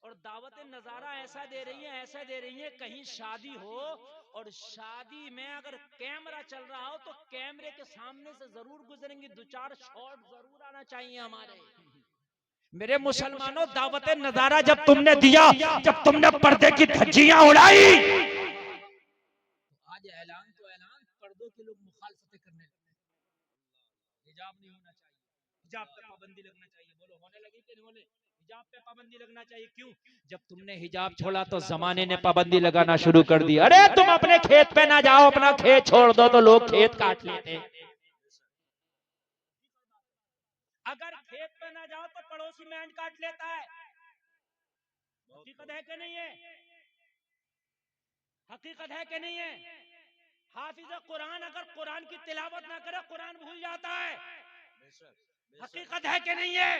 और दावतें नजारा ऐसा दे रही है, ऐसा दे रही है, कहीं शादी हो और शादी में अगर कैमरा चल रहा हो तो कैमरे के सामने से जरूर गुजरेंगी, 2-4 शॉट जरूर आना चाहिए हमारे। मेरे मुसलमानों, दावत नजारा जब तुमने दिया, जब तुमने पर्दे की धज्जियां उड़ाई, आज ऐलान तो ऐलान, पर्दों के लोग मुखालफतें करने लगे। हिजाब नहीं होना चाहिए, हिजाब पे पाबंदी लगना चाहिए, बोलो होने लगी कि नहीं होने? हिजाब पे पाबंदी लगना चाहिए, क्यों? जब तुमने हिजाब छोड़ा तो जमाने ने पाबंदी लगाना शुरू कर दी। अरे तुम अपने खेत पे ना जाओ, अपना खेत छोड़ दो तो लोग खेत काट लेते। अगर खेत पे ना जाओ तो पड़ोसी मैंड काट लेता है। हकीकत है कि नहीं है? हकीकत है कि नहीं है? हाफिज कुरान अगर कुरान की तिलावत ना करे, कुरान भूल जाता है। हकीकत है कि नहीं है?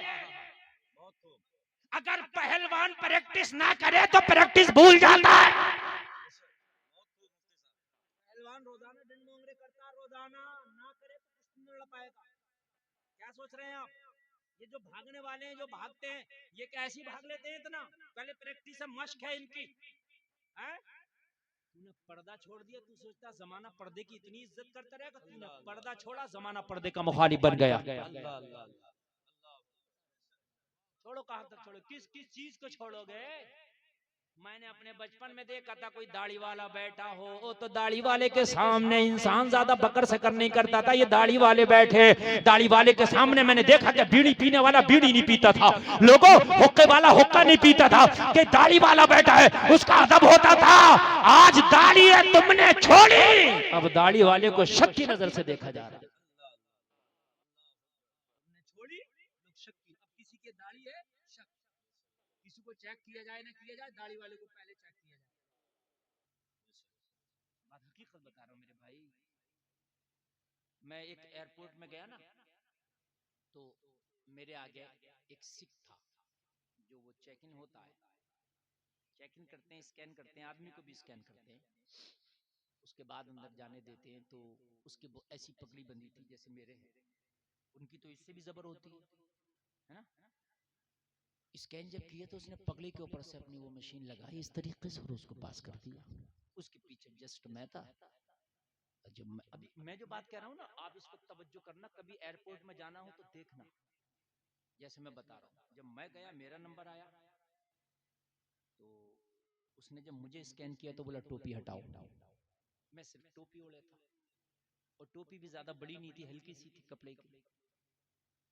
अगर पहलवान प्रैक्टिस ना करे तो प्रैक्टिस भूल जाता है। पहलवान रोजाना दिन मोंगरे करता, रोजाना ना करे तो कुछ नहीं लड़ पाएगा। क्या सोच रहे हैं आप? ये जो भागने वाले हैं, जो भागते हैं, ये कैसी भाग लेते हैं इतना? पहले प्रैक्टिस है, मशक है इनकी। तूने पर्दा छोड़ दिया, तू सोचता जमाना पर्दे की इतनी इज्जत करता रहेगा, तूने पर्दा छोड़ा, जमाना पर्दे का मुखालिफ बन गया। छोड़ो, कहां तक छोड़ो, किस किस चीज को छोड़ोगे? मैंने अपने बचपन में देखा था, कोई दाढ़ी वाला बैठा हो, वो तो दाढ़ी वाले के सामने इंसान ज्यादा बकर सकर नहीं करता था, ये दाढ़ी वाले बैठे, दाढ़ी वाले के सामने मैंने देखा कि बीड़ी पीने वाला बीड़ी नहीं पीता था, लोगों हुक्के वाला हुक्का नहीं पीता था, कि दाढ़ी वाला बैठा है उसका अदब होता था। आज दाढ़ी है तुमने छोड़ी, अब दाढ़ी वाले को शक की नजर से देखा जा रहा है। छोड़ी लोग शक की, अब किसी के दाढ़ी है शक, किसी को चेक किया जाए ना किया जाए, दाढ़ी वाले को पहले चेक किया जाए। बात हकीकत बता रहा हूं मेरे भाई। मैं एक एयरपोर्ट में गया ना, तो मेरे आगे एक सिख था, जो वो चेक इन होता है, चेक इन करते हैं, स्कैन करते हैं, आदमी को भी स्कैन करते हैं, उसके बाद अंदर जाने देते हैं। तो उसकी ऐसी पगड़ी बंधी थी जैसे मेरे है, उनकी तो इससे भी जबर होती है ना। स्कैन जब किया तो उसने पगड़ी के ऊपर से अपनी वो मशीन लगाई इस तरीके से और उसको पास कर दिया। उसके पीछे जस्ट मैं था। जब अभी मैं जो बात कह रहा हूँ ना, आप इसको तवज्जो करना, कभी एयरपोर्ट में जाना हो तो देखना। जैसे मैं बता रहा हूँ, जब मैं गया मेरा नंबर आया तो उसने जब मुझे स्कैन किया तो बोला टोपी हटाओ। मैं सिर्फ टोपी ओढ़े था और टोपी भी ज्यादा बड़ी नहीं थी, हल्की सी थी कपड़े की।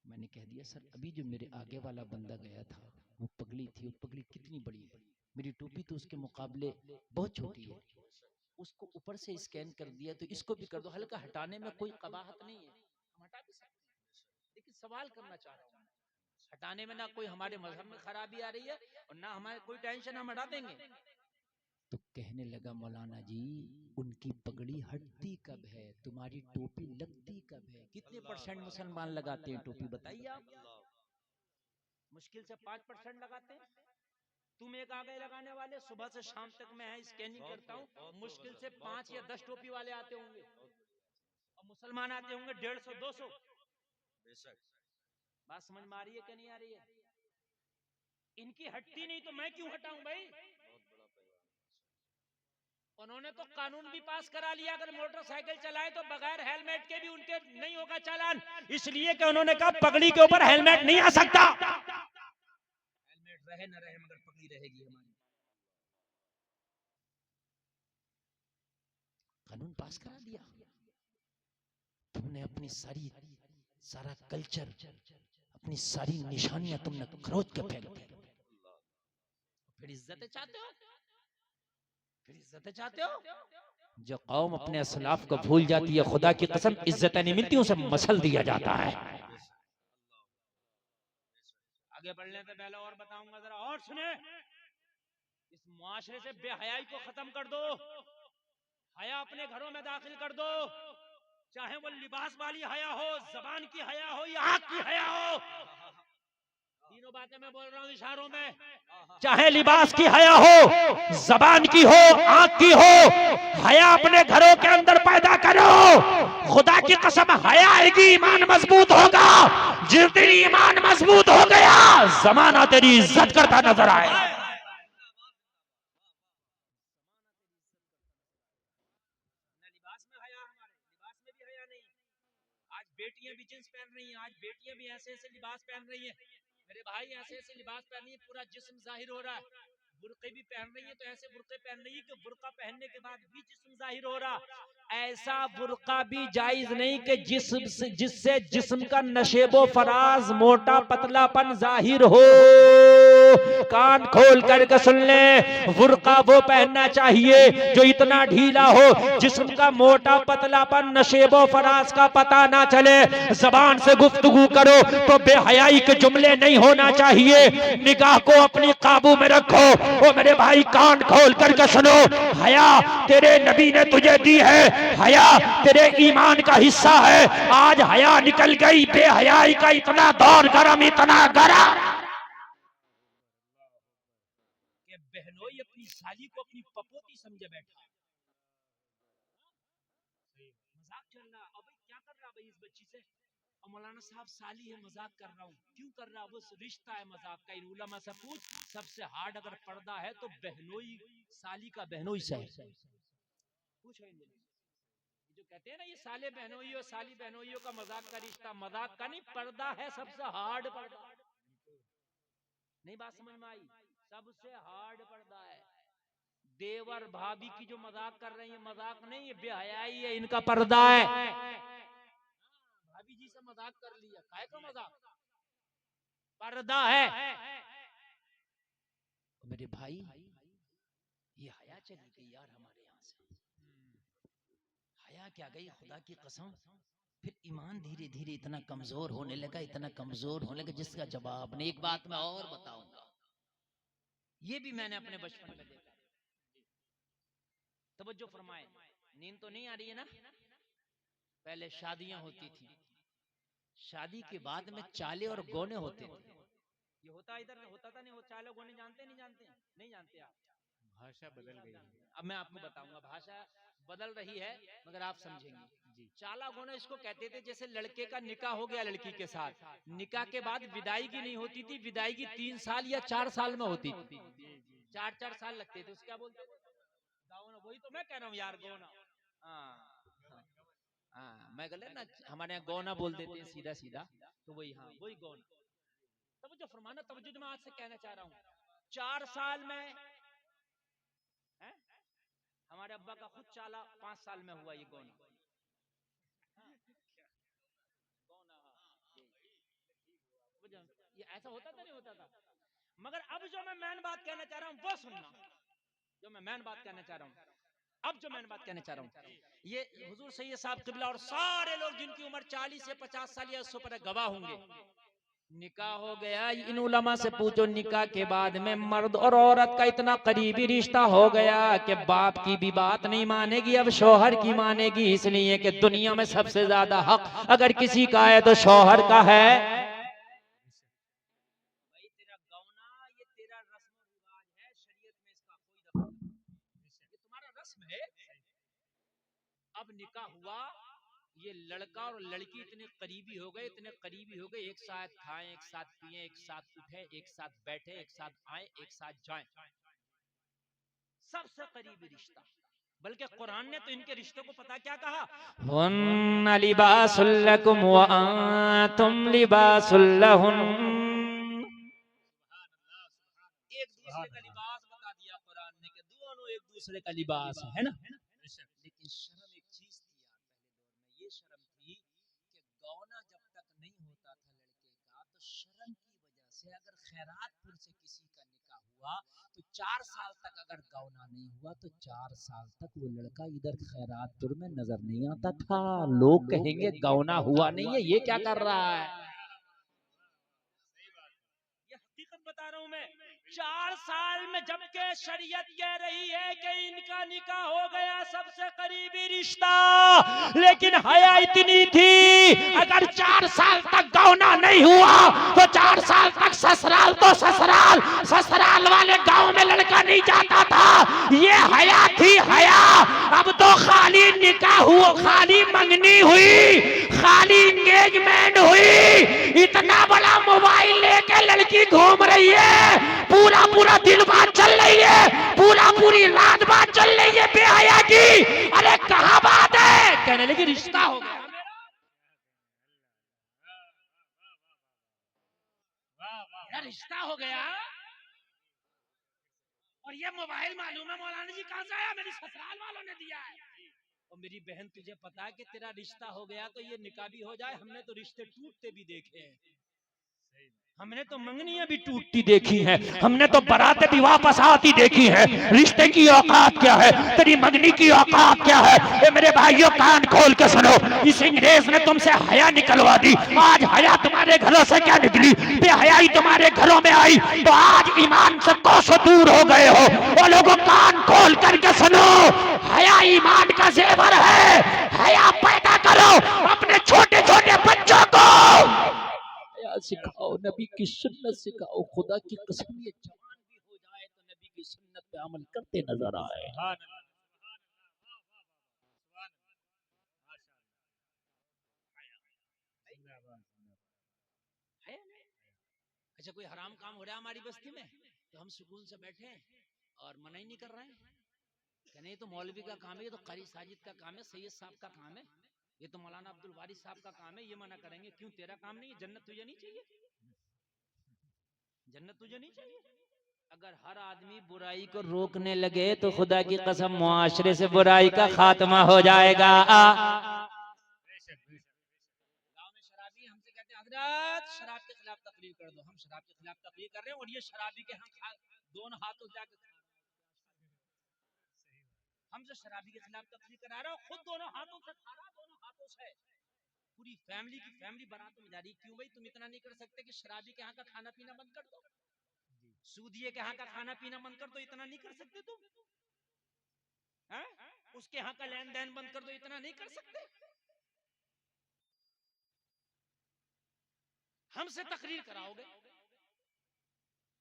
मैंने कह दिया सर अभी जो मेरे आगे वाला बंदा गया था वो पगड़ी थी, वो पगड़ी कितनी बड़ी है, मेरी टोपी तो उसके मुकाबले बहुत छोटी है। उसको ऊपर से स्कैन कर दिया तो इसको भी कर दो, हल्का हटाने में कोई कबाहत नहीं है, हम हटा भी सकते हैं। लेकिन सवाल करना चाह रहा हूँ, हटाने में ना कोई हमारे मजहब में खराबी आ रही है और ना हमारे कोई टेंशन, हम हटा देंगे। तो कहने लगा मौलाना जी उनकी पगड़ी हटती कब है, तुम्हारी टोपी लगती कब है? कितने परसेंट मुसलमान लगाते हैं टोपी बताइए आप? मुश्किल से 5% लगाते हैं। तुम एक आगे लगाने वाले सुबह से शाम तक मैं स्कैनिंग करता हूँ, मुश्किल से 5 या 10 टोपी वाले आते होंगे और मुसलमान आते होंगे 150 200। बात समझ में आ रही है क्या नहीं आ रही है? इनकी हटती नहीं तो मैं क्यों हटाऊं भाई? उन्होंने तो कानून भी पास करा लिया, अगर मोटरसाइकिल चलाए तो बगैर हेलमेट के भी उनके नहीं होगा चालान, इसलिए कि उन्होंने कहा पगड़ी के ऊपर हेलमेट नहीं आ सकता। हेलमेट रहे न रहे मगर पगड़ी रहेगी हमारी। कानून पास करा दिया। तुमने अपनी सारा कल्चर, अपनी सारी निशानियां तुमने खरोच के फेंक दी। फिर इज्जतें चाहते हो? फिर इज्जतें चाहते हो? जो कौम अपने असलाफ को भूल जाती है, खुदा की कसम इज्जतें नहीं मिलती, उसे मसल दिया जाता है। आगे बढ़ने से पहले और बताऊंगा, जरा और सुने। इस मुआशरे से बेहयाई को खत्म कर दो, हया अपने घरों में दाखिल कर दो, चाहे वो लिबास वाली हया हो, जबान की हया हो या आंख की हया हो। तीनों बातें मैं बोल रहा हूँ इशारों में। चाहे लिबास की हया हो, जबान की हो, आंख की हो, हया अपने घरों के अंदर पैदा करो। खुदा की कसम हया आएगी, ईमान मजबूत होगा। जिस दिन ईमान मजबूत हो गया जमाना तेरी इज्जत करता नजर आएगा। लिबास में हया, हमारे लिबास में भी हया नहीं। आज बेटियां भी जींस पहन रही हैं, आज बेटियां भी ऐसे ऐसे लिबास पहन रही हैं, मेरे भाई ऐसे ऐसे लिबास पहन रही है, पूरा जिस्म जाहिर हो रहा है। बुर्के भी पहन रही है तो ऐसे बुर्के पहन रही है कि बुर्का पहनने के बाद भी जिस्म जाहिर हो रहा। ऐसा बुर्का भी जायज नहीं कि जिससे जिस्म का नशेबो फराज, मोटा पतलापन जाहिर हो। कान खोल करके सुन ले, बुर्का वो पहनना चाहिए जो इतना ढीला हो, जिस्म का मोटा पतलापन, नशेबो फराज का पता ना चले। जबान से गुफ्तगू करो तो बेहयाई के जुमले नहीं होना चाहिए। निगाह को अपनी काबू में रखो। ओ मेरे भाई कान खोल करके सुनो, हया तेरे नबी ने तुझे दी है, हया तेरे ईमान का हिस्सा है। आज हया निकल गई, बेहयाई का इतना दौर गरम, इतना गरम कि बहनोई अपनी साली को अपनी पपोती समझे बैठा। मजाक चल रहा, अब क्या कर रहा भाई इस बच्ची से? मौलाना साहब साली है, मजाक कर रहा हूँ। क्यों कर रहा? वो रिश्ता है मजाक का। इन उलमा से पूछ, सबसे हार्ड अगर पर्दा है तो बहनोई, साली का बहनोई से पूछो। जो कहते हैं ना ये साले बहनोइयों, साली बहनोइयों का मजाक का रिश्ता, मजाक का नहीं, पर्दा है सबसे हार्ड पर्दा। नहीं बात समझ में आई? सबसे हार्ड पर्दा है। देवर भाभी की जो मजाक कर रही है, मजाक नहीं, ये बेहयाई है, इनका पर्दा है। भाभी जी से मजाक कर लिया, काहे का मजाक? पर्दा है। मेरे भाई ये हया चली गई यार हमारे यहाँ से। हया क्या गई, खुदा की कसम। फिर ईमान धीरे धीरे इतना कमजोर होने लगा, इतना कमजोर होने लगा जिसका जवाब नहीं। एक बात मैं और बताऊंगा, ये भी मैंने अपने बचपन में देखा। तवज्जो फरमाए, नींद तो नहीं आ रही है ना? पहले शादियां होती थी, शादी के बाद में चाले और गोने होते थे। ये होता इधर होता था नहीं? वो चाले गोने जानते नहीं जानते? नहीं जानते आप? भाषा बदल गई है। अब मैं आपको बताऊंगा, भाषा बदल रही है मगर आप समझेंगे। चाला गोना इसको कहते थे, जैसे लड़के का निकाह हो गया लड़की के साथ, निकाह के बाद विदाईगी नहीं होती थी, विदाईगी 3 साल या 4 साल में होती थी, 4-4 साल लगते थे, उसको क्या बोलते थे? गौना। वही तो मैं कह रहा हूँ यार, गौना। हाँ, मैं गलत ना, हमारे यहाँ गौना बोल देते हैं सीधा सीधा, तो वही, हाँ वही गौना। तब जो फरमाना, तब जो मैं आज से कहना चाह रहा हूँ, 4 साल में है? हमारे अब्बा का खुद चाला 5 साल में हुआ ये गौना। ये ऐसा होता था, नहीं होता था। मगर अब जो मैं मेन बात कहना चाह रहा हूं वो सुनना, जो मैं मेन बात कहना चाह रहा हूं, अब जो मेन बात कहना चाह रहा हूं, ये हुजूर सैयद साहब किबला और सारे लोग जिनकी उम्र 40 से 50 साल या उससे ऊपर गवाह होंगे, निकाह हो गया, इन उलमा से पूछो, निकाह के बाद में मर्द और औरत का इतना करीबी रिश्ता हो गया कि बाप की भी बात नहीं मानेगी, अब शौहर की मानेगी, इसलिए कि दुनिया में सबसे ज्यादा हक अगर किसी का है तो शौहर का है। भाई तेरा गौना, ये तेरा रस्म रिवाज है, शरीयत में इसका कोई दखल नहीं, ये तुम्हारा रस्म है। अब निकाह हुआ, ये लड़का और लड़की इतने करीबी हो गए, इतने करीबी हो गए, एक साथ खाएं, एक साथ पिएं, एक साथ उठे, एक साथ बैठे, एक साथ आए, एक साथ जाएं, सबसे करीबी रिश्ता। बल्कि कुरान ने तो इनके रिश्तों को पता क्या कहा, हुन्ना लिबासुल लकुम व अंतुम लिबासुल लहुन। एक दूसरे का लिबास बता दिया कुरान ने कि दोनों एक दूसरे का लिबास है ना। लेकिन शर्म एक चीज थी यार, पहले दौर में ये शर्म थी कि गौना जब तक नहीं होता था लड़के का, तो शर्म की वजह से अगर खैरातपुर से किसी का निकाह हुआ तो 4 साल तक अगर गौना नहीं हुआ तो 4 साल तक वो लड़का इधर खैरातपुर में नजर नहीं आता था। लोग कहेंगे गौना हुआ नहीं है, ये क्या कर रहा है। ये हकीकत बता रहा हूं मैं। 4 साल में जबकि शरीयत कह रही है कि इनका निकाह हो गया, सबसे करीबी रिश्ता, लेकिन हया इतनी थी अगर 4 साल तक गौना नहीं हुआ तो 4 साल तक ससुराल तो ससुराल, ससुराल वाले गांव में लड़का नहीं जाता था। ये हया थी, हया। अब तो खाली निकाह हुआ, खाली मंगनी हुई, खाली एंगेजमेंट हुई, इतना बड़ा मोबाइल लेके लड़की घूम रही है, पूरा पूरा दिन बात चल रही है, पूरा पूरी रात बात चल रही है बेहया की। अरे कहाँ बात है, कहने लगी रिश्ता हो गया मेरा, रिश्ता हो गया। और ये मोबाइल मालूम है मौलाना जी कहां से आया, मेरी ससुराल वालों ने दिया है। और मेरी बहन तुझे पता है कि तेरा रिश्ता हो गया तो ये निकाह भी हो जाए, हमने तो रिश्ते टूटते भी देखे हैं, हमने तो मंगनियां भी टूटती देखी हैं, हमने तो बारातें भी वापस आती देखी हैं। रिश्ते की औकात क्या है, तेरी मंगनी की औकात क्या है। ए मेरे भाइयों कान खोल के सुनो, इस अंग्रेज ने तुमसे हया निकलवा दी, आज हया तुम्हारे घरों से क्या निकली, बेहयाई तुम्हारे घरों में आई तो आज ईमान से कोसों दूर हो गए हो। और लोगों कान खोल करके सुनो, हया ईमान का जेवर है, हया पैदा करो अपने छोटे छोटे बच्चों को सिखाओ, नबी की सुन्नत सिखाओ। खुदा की कसम ये जवान भी हो जाए तो नबी की सुन्नत पे अमल करते नजर आए। अच्छा कोई हराम काम हो रहा है हमारी बस्ती में तो हम सुकून से बैठे और मना ही नहीं कर रहे हैं, नहीं तो मौलवी का काम है, ये तो कारी साजिद का काम है, सैयद साहब का काम है, ये तो मौलाना अब्दुल वारिस साहब का काम है, ये मना करेंगे। क्यों, तेरा काम नहीं है? जन्नत तुझे नहीं चाहिए? जन्नत तुझे नहीं चाहिए? अगर हर आदमी बुराई को रोकने लगे तो खुदा की कसम मुआशरे से बुराई का खात्मा हो जाएगा। गांव में शराबी हमसे कहते हैं हजरत शराब के खिलाफ तकरीर कर दो, हम शराब के खिलाफ तकरीर कर रहे हैं और ये शराबी के हम दोनों हाथों से जाकर हमसे शराबी के खिलाफ तकरीर करा रहा है, खुद दोनों हाथों से खा रहा, दोनों हाथों से। पूरी फैमिली की फैमिली बारात में जा रही। क्यों भाई, तुम इतना नहीं कर सकते कि शराबी के यहाँ का खाना पीना बंद कर दो, सूदिये के यहाँ का खाना पीना बंद कर दो, इतना नहीं कर सकते तुम? है? उसके यहाँ का लेन देन बंद कर दो, इतना नहीं कर सकते? हमसे तकरीर कराओगे?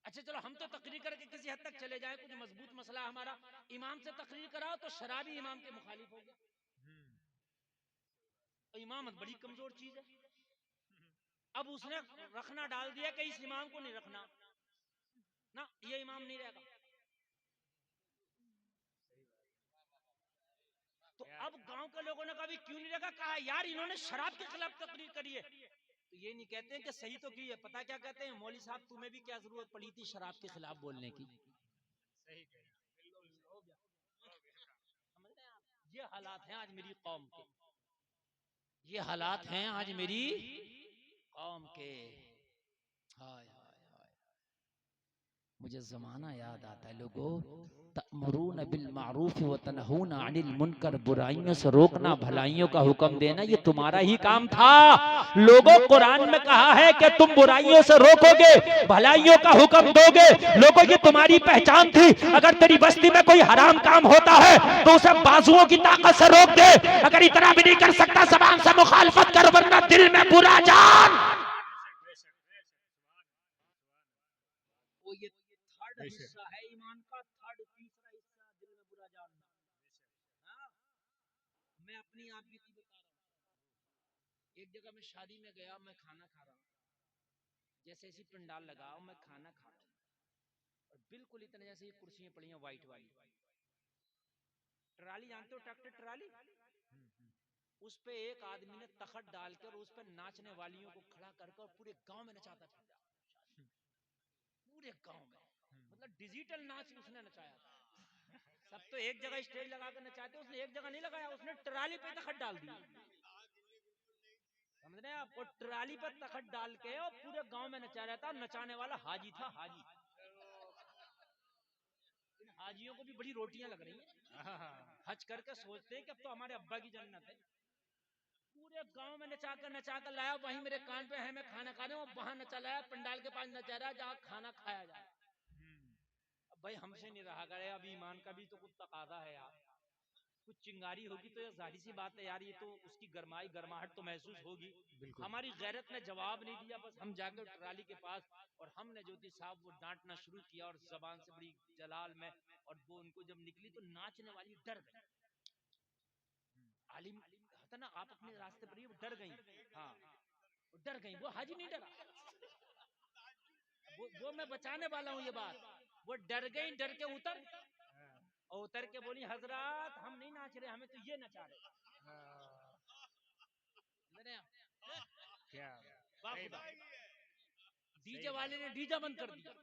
अच्छा चलो हम तो तकरीर करके किसी हद तक चले जाए, कुछ मजबूत मसला हमारा, इमाम से तकरीर कराओ तो शराबी इमाम के मुखालिफ हो गया। तो इमामत बड़ी कमजोर चीज है। अब उसने रखना डाल दिया कि इस इमाम को नहीं रखना ना, ये इमाम नहीं रहेगा। तो अब गांव के लोगों ने कभी क्यों नहीं रखा, कहा यार इन्होंने शराब के खिलाफ तकरीर करी है। तो ये नहीं कहते हैं कि सही तो की है, पता क्या कहते हैं, मौली साहब तुम्हें भी क्या जरूरत पड़ी थी शराब के खिलाफ बोलने की। सही कह रहे समझ रहे हैं आप? ये हालात हैं आज मेरी कौम के, ये हालात हैं आज मेरी कौम के। हाय हाय हाय, मुझे जमाना याद आता है लोगों, तअमुरून बिल मारूफ व तनहूना अनिल मुनकर, बुराइयों से रोकना भलाइयों का हुक्म देना, ये तुम्हारा ही काम था। लोगों, कुरान में कहा है कि तुम बुराइयों से रोकोगे, भलाइयों का हुक्म दोगे। लोगों, ये तुम्हारी पहचान थी। अगर तेरी बस्ती में कोई हराम काम होता है तो उसे बाजुओं की ताकत से रोक दे। अगर इतना भी नहीं कर सकता, ज़बान से मुखालफत कर, वरना दिल में बुरा जान। वो ये थर्ड हिस्सा है ईमान का, थर्ड तीसरा हिस्सा दिल में बुरा जानना। हाँ? मैं अपनी आप बीती बता रहा हूँ। एक जगह मैं शादी में गया, मैं खाना खा रहा हूँ, जैसे ऐसी पंडाल लगाओ, मैं खाना खा रहा हूँ और बिल्कुल इतने जैसे ये कुर्सियां पड़ी हैं व्हाइट वाली, ट्राली जानते हो, ट्रैक्टर ट्राली, उस पे एक आदमी ने तखत डालकर उस पे नाचने वालियों को खड़ा करके और पूरे गांव में नचाता फिरता, पूरे गांव में, मतलब डिजिटल नाच उसने नचाया था। सब तो एक जगह स्टेज लगा कर नचाते, उसने एक जगह नहीं लगाया, उसने ट्राली पे तखत डाल दी। समझ रहे हैं आप? वो ट्राली पर तखत डाल के और पूरे गांव में नचा रहा था। नचाने वाला हाजी था, हाजी। इन हाजियों को भी बड़ी रोटियां लग रही हैं, हज करके सोचते हैं कि अब तो हमारे अब्बा की जन्नत है। पूरे गांव में नचा कर लाया, वहीं मेरे कान पे है, मैं खाना खा रहा हूँ, वहां नचा लाया, पंडाल के पास नचा रहा जहाँ खाना खाया जाए। अब भाई हमसे नहीं रहा करे, अब ईमान का भी तो कुछ तकादा है यार, कुछ चिंगारी होगी तो जाहिर सी बात है यार, ये तो उसकी गरमाई गरमाहट तो महसूस होगी। हमारी गैरत ने जवाब नहीं दिया, बस हम जाकर ट्राली के पास और हमने जो थी साहब वो डांटना शुरू किया और जबान से बड़ी जलाल में, और वो उनको जब निकली तो नाचने वाली डर गई। आलिम होता ना, आप अपने रास्ते पर ही वो डर गई। हाँ, वो डर गई, वो हाजी नहीं डरा, वो मैं बचाने वाला हूँ ये बात। वो डर गई, डर के उतर और उतर के बोली हजरत हम नहीं नाच रहे, हमें तो ये नचा रहे। क्या डीजे वाले ने डीजे बंद कर दिया,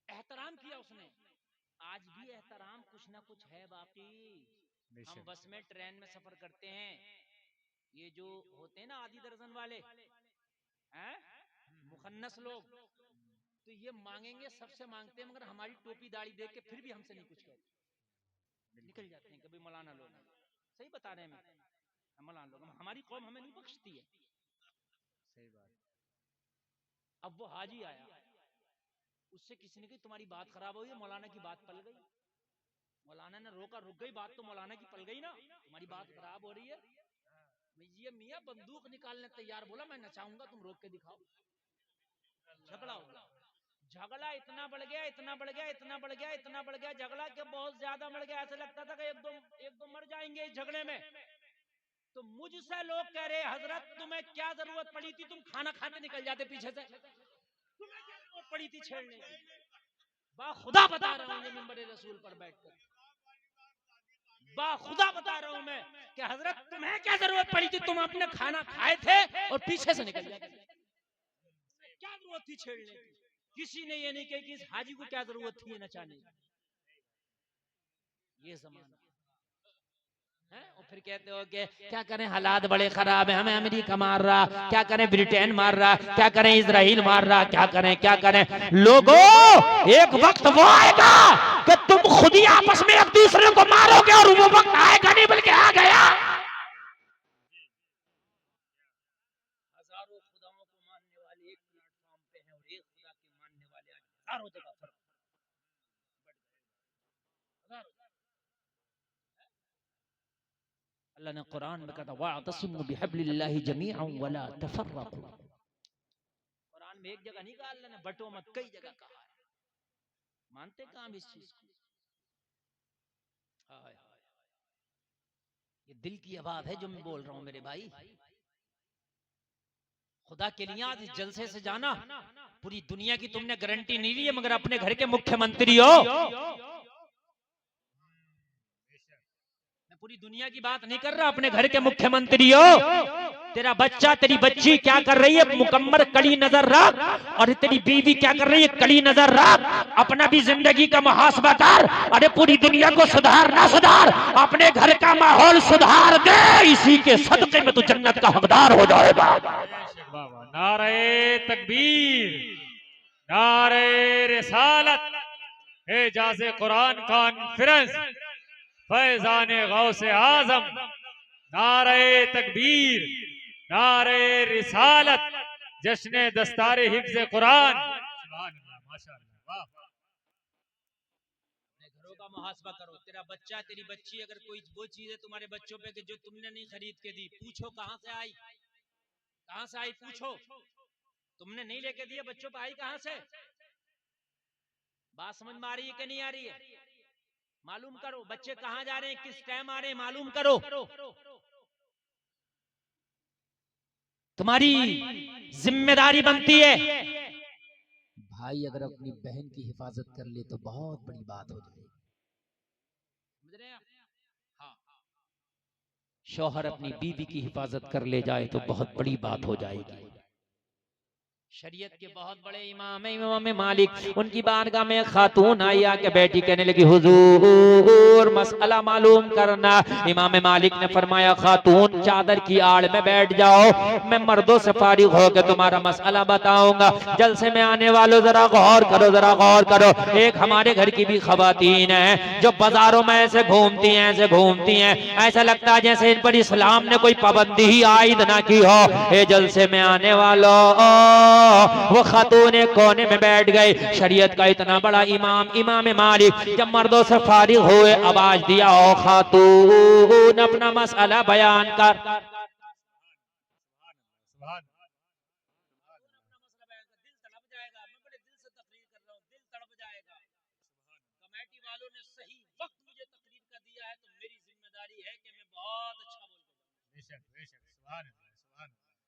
एहतराम किया उसने। आज भी एहतराम कुछ ना कुछ है बाकी। हम बस में ट्रेन में सफर करते हैं, ये जो होते हैं ना आधी दर्जन वाले हैं, मुखन्नस लोग, तो ये मांगेंगे, सबसे मांगते हैं, मगर हमारी टोपी दाढ़ी देख के फिर भी हमसे नहीं कुछ कहते, निकल जाते हैं। कभी मौलाना लोग, सही बता रहे हैं, मैं मौलाना लोग, हमारी कौम हमें नहीं बख्शती है। सही बात। अब वो हाजी आया, उससे किसी ने कही तुम्हारी बात खराब हुई है, मौलाना की बात पल गई। मौलाना ने रोका, रुक गई बात, तो मौलाना की पल गई ना, तुम्हारी बात खराब हो रही है। ये मियां बंदूक निकालने तैयार, बोला मैं नचाऊंगा, तुम रोक के दिखाओ। झगड़ा हो गया, झगड़ा इतना बढ़ गया, इतना बढ़ गया, इतना बढ़ गया, इतना बढ़ गया, झगड़ा के बहुत ज्यादा बढ़ गया। ऐसा लगता था कि एक दो मर जाएंगे इस झगड़े में। तो मुझसे लोग कह रहे हजरत तुम्हें क्या जरूरत पड़ी थी, तुम खाना खाते निकल जाते पीछे से, तुम्हें क्या जरूरत पड़ी थी छेड़ने की। बाखुदा बता रहा हूँ, ये मिंबर रसूल पर बैठकर बाखुदा बता रहा हूँ मैं कि हजरत तुम्हें क्या जरूरत पड़ी थी, तुम अपने खाना खाए थे और पीछे से निकल जाते, क्या जरूरत थी छेड़ने की। किसी ने ये नहीं कही कि इस हाजी को क्या जरूरत थी ये नचाने की। ये जमाना है। और फिर कहते हो कि क्या करें, हालात बड़े खराब है, हमें अमेरिका मार रहा, क्या करें ब्रिटेन मार रहा, क्या करें इजराइल मार रहा, क्या करें क्या करें। लोगों, एक वक्त वो आएगा कि तुम खुद ही आपस में एक दूसरे को मारोगे, और वो वक्त आएगा नहीं बल्कि आ गया। हजारों खुदाओं को मानने वाले एक प्लेटफॉर्म पे हैं और एक खुदा के मानने वाले आज हजारों जगह फर्क अल्लाह ने कुरान में कहा वातसिमु बिहब्लिल्लाहि जमीअन वला तफर्रकू। कुरान में एक जगह नहीं कहा अल्लाह ने बटो मत, कई जगह कहा है। मानते कहां इस चीज को। हाय हाय, ये दिल की आवाज है जो मैं बोल रहा हूं मेरे भाई। खुदा के लिए आज इस जलसे से जाना, पूरी दुनिया की तुमने गारंटी नहीं ली है, मगर अपने घर के मुख्यमंत्री हो। मैं पूरी दुनिया की बात नहीं कर रहा, अपने घर के मुख्यमंत्री हो। तेरा बच्चा तेरी बच्ची क्या कर रही है, मुकम्मल कड़ी नजर रख, और तेरी बीवी क्या कर रही है, कड़ी नजर रख। अपना भी जिंदगी का मुहासबा कर। अरे पूरी दुनिया को सुधार ना सुधार, अपने घर का माहौल सुधार दे, इसी के सदके में तू जन्नत का हकदार हो जाएगा। नारे तकबीर, नारे रिसालत, एजाज़े कुरान कॉन्फ्रेंस, फैजान गौसे आजम, नारे तकबीर, नारे रिसालत, जश्न दस्तारे हिफ्ज़ कुरान। सुभान अल्लाह, माशाअल्लाह, वाह। अपने घरों का मुहासबा करो। तेरा बच्चा तेरी बच्ची अगर कोई वो चीज है तुम्हारे बच्चों पे कि जो तुमने नहीं खरीद के दी, पूछो कहां से आई, कहां से आई पूछो। तुमने नहीं लेके दिया बच्चों पे आई कहां से। बात समझ में आ रही है कि नहीं आ रही है? मालूम करो बच्चे कहां जा रहे हैं, किस टाइम आ रहे हैं, मालूम करो। तुम्हारी जिम्मेदारी बनती है। भाई अगर अपनी बहन की हिफाजत कर ले तो बहुत बड़ी बात हो जाएगी, समझ रहे हैं आप? हाँ। शौहर अपनी बीवी की हिफाजत कर ले जाए तो बहुत बड़ी बात हो जाएगी। शरीयत के बहुत बड़े इमाम है इमाम मालिक, उनकी बारगाह में खातून आई आके बैठी, कहने लगी हुजूर मसला मालूम करना। इमाम मालिक ने फरमाया खातून चादर की आड़ में बैठ जाओ, मैं मर्दों से फारिग होकर तुम्हारा मसला बताऊंगा। जलसे में आने वालों जरा गौर करो, जरा गौर करो। एक हमारे घर की भी खवातीन है जो बाजारों में ऐसे घूमती हैं, ऐसे घूमती हैं, ऐसा लगता है जैसे इन पर इस्लाम ने कोई पाबंदी ही आयद ना की हो। ये जलसे में आने वालों, वो खातून एक कोने में बैठ गए। शरीयत का इतना बड़ा इमाम इमाम मालिक जब मर्दों से फारिग हुए, आवाज दिया ओ खातून अपना मसला बयान कर। कमेटी वालों ने सही वक्त मुझे तकरीर का दिया है तो मेरी जिम्मेदारी है कि मैं बहुत अच्छा बोल दूं।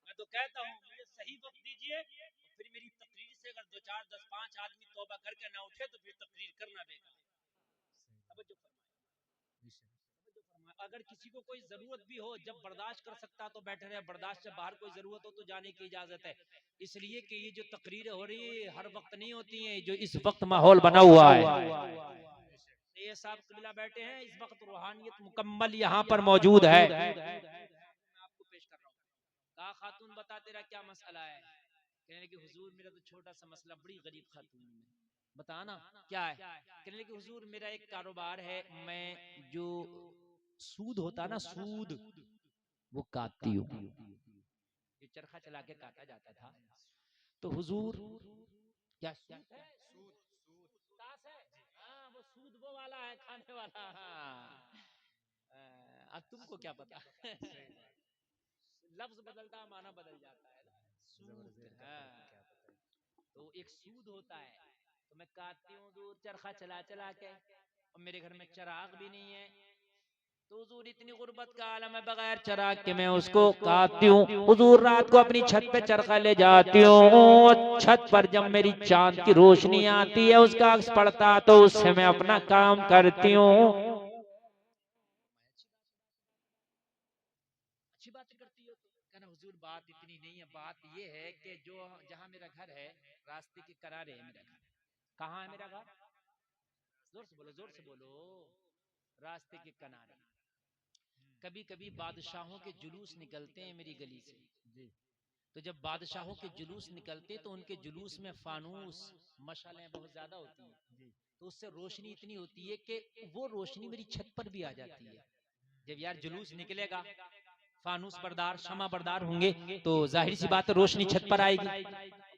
मैं तो कहता हूँ मुझे सही वक्त दीजिए, तो फिर मेरी तकरीर से अगर 2 4 10 5 आदमी तौबा करके ना उठे तो फिर तकरीर करना बेकार है। समझो फरमाया। अगर किसी को कोई जरूरत भी हो, जब बर्दाश्त कर सकता तो बैठे रहे, बर्दाश्त से बाहर कोई जरूरत हो तो जाने की इजाजत है। इसलिए कि ये जो तकरीरें हो रही है हर वक्त नहीं होती हैं, जो इस वक्त माहौल बना हुआ है। ये साहब कबिला बैठे हैं, इस वक्त रूहानियत मुकम्मल यहाँ पर मौजूद है। मैं आपको पेश कर रहा हूँ। कहा खातून बता तेरा क्या मसला है। कहने लगी हुजूर मेरा तो छोटा सा मसला, बड़ी गरीब खातून है, बताना क्या है। कहने लगी हुजूर मेरा एक कारोबार है, मैं जो सूद होता ना सूद वो काटती हूँ। ये चरखा चला के काटा जाता था। तो हुजूर क्या सूद है, ताश है, हाँ वो सूद वो वाला है खाने वाला। हाँ अब तुमको क्या पता लफ्ज बदलता माना बदल जाता है ना। सूद, हाँ तो एक सूद होता है, तो मैं काटती हूँ दूर चरखा चला चला के, और मेरे घर में चराग भी नहीं है, तो हुजूर इतनी गुर्बत का आलम है, बगैर चराग के मैं उसको काटती हूँ। हुजूर रात को अपनी छत पे चरखा ले जाती हूँ, छत पर जब मेरी चांद की रोशनी आती है उसका अक्स पड़ता तो उससे मैं अपना काम करती हूँ। अच्छी बात करती हो तो कहना हुजूर बात इतनी नहीं है, बात ये है कि जो जहाँ मेरा घर है रास्ते के किनारे है मेरा घर। कहाँ है मेरा घर, जोर से बोलो, जोर से बोलो। रास्ते के किनारे। कभी कभी बादशाहों के जुलूस निकलते हैं मेरी गली से जी। तो जब बादशाहों के जुलूस निकलते तो उनके जुलूस में फानूस मशालें बहुत ज्यादा होती हैं जी। तो उससे रोशनी इतनी होती है कि वो रोशनी मेरी छत पर भी आ जाती है। जब यार जुलूस निकलेगा, फानूस बरदार शमा बरदार होंगे, तो जाहिर सी बात है रोशनी छत पर आएगी।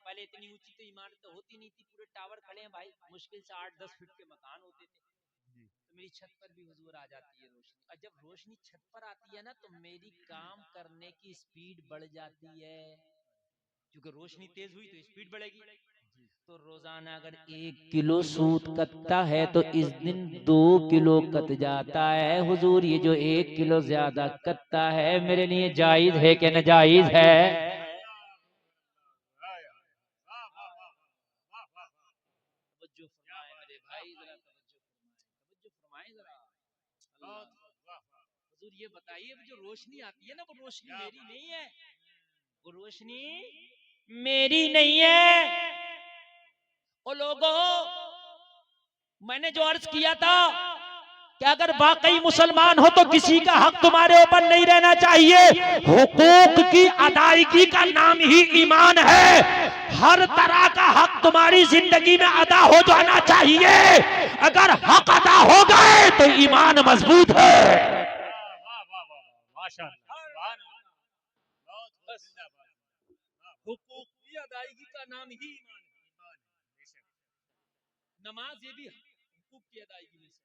पहले इतनी ऊंची तो इमारतें होती नहीं थी, पूरे टावर खड़े हैं भाई, मुश्किल से 8-10 फीट के मकान होते थे, तो मेरी छत पर भी हुजूर आ जाती है रोशनी। और जब रोशनी छत पर आती है ना तो मेरी काम करने की स्पीड बढ़ जाती है, क्योंकि रोशनी तेज हुई तो स्पीड बढ़ेगी। तो रोजाना अगर 1 किलो सूत कटता है तो इस दिन 2 किलो कट जाता है। हुजूर ये जो 1 किलो ज्यादा कटता है मेरे लिए जायज है कि नाजायज है? तवज्जो फरमाए मेरे भाई, जरा तवज्जो फरमाए जरा। हुजूर ये बताइए जो रोशनी आती है ना, वो रोशनी मेरी नहीं है, वो रोशनी मेरी नहीं है। ओ लोगों, मैंने जो अर्ज किया था कि अगर वाकई मुसलमान हो तो किसी का हक तुम्हारे ऊपर नहीं रहना चाहिए। हुकूक की अदायगी का नाम ही ईमान है। हर तरह का हक तुम्हारी जिंदगी में अदा हो जाना चाहिए। अगर हक अदा हो गए तो ईमान मजबूत है। हुकूक की अदायगी का नाम ही ईमान है। नमाज ये भी हुकूक की अदायगी में से,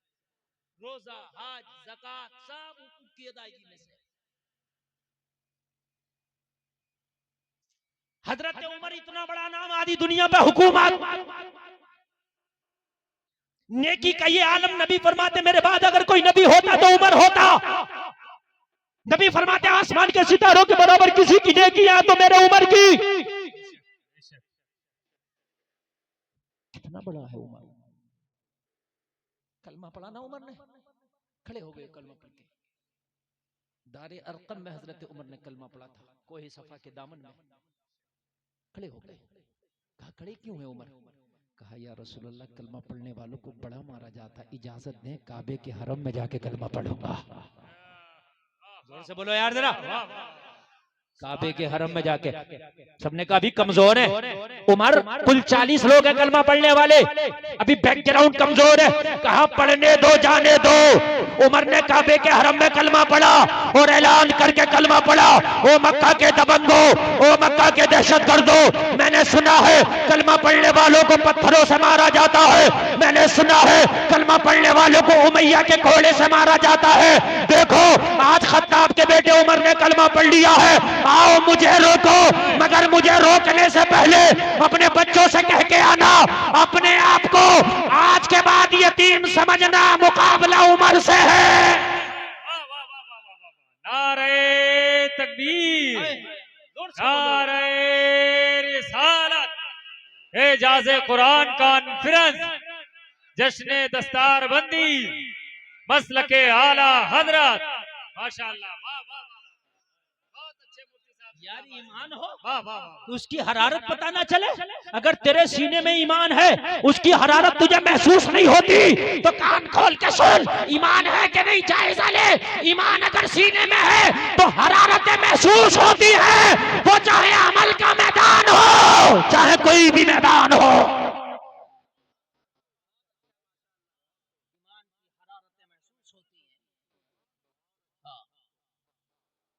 रोजा, हज, ज़कात सब हुकूक की अदायगी में से। हजरत उमर इतना बड़ा नाम, आदि दुनिया पे हुकूमत, नेकी का ये आलम। नबी फरमाते मेरे बाद अगर कोई नबी होता तो उमर होता। नबी फरमाते आसमान के सितारों के बराबर किसी की नेकी है तो मेरे उमर की। कितना बड़ा है उमर। कलमा पढ़ा ना उमर ने, खड़े हो गए कलमा पढ़ के। दारे अरकम में हजरत उमर ने कलमा पढ़ा था, कोहे सफा के दामन में खड़े हो गए। कहा खड़े क्यों है उमर? कहा या रसूलल्लाह, कलमा पढ़ने वालों को बड़ा मारा जाता, इजाजत दें काबे के हरम में जाके कलमा पढ़ूंगा। जोर से बोलो यार जरा। काबे के हरम में जाके। सबने कहा अभी कमजोर है उमर, कुल 40 लोग हैं कलमा पढ़ने वाले, अभी बैकग्राउंड कमजोर है। कहा पढ़ने दो, जाने दो। उमर ने काबे के हरम में कलमा पढ़ा और ऐलान करके कलमा पढ़ा, ओ मक्का के दबंगो, ओ मक्का के दहशतगर्दो, मैंने सुना है कलमा पढ़ने वालों को पत्थरों से मारा जाता है, मैंने सुना है कलमा पढ़ने वालों को उमैया के घोड़े से मारा जाता है। देखो आज खत्ताब के बेटे उमर ने कलमा पढ़ लिया है, आओ मुझे रोको, मगर मुझे रोकने से पहले अपने बच्चों से कह के आना, अपने आप को आज के बाद यतीम समझना, मुकाबला उमर से है। नारे तकबीर, नारे रिसालत, एजाज़े कुरान कॉन्फ्रेंस, जश्न दस्तारबंदी, मसलके आला हजरत, माशाअल्लाह। यार ईमान हो वाह वाह तो उसकी हरारत पता ना चले। अगर तेरे सीने में ईमान है, उसकी हरारत तुझे महसूस नहीं होती तो कान खोल के सुन, ईमान है कि नहीं जायजा ले। ईमान अगर सीने में है तो हरारतें महसूस होती है, वो चाहे अमल का मैदान हो, चाहे कोई भी मैदान हो। ईमान की हरारतें महसूस होती है। हाँ,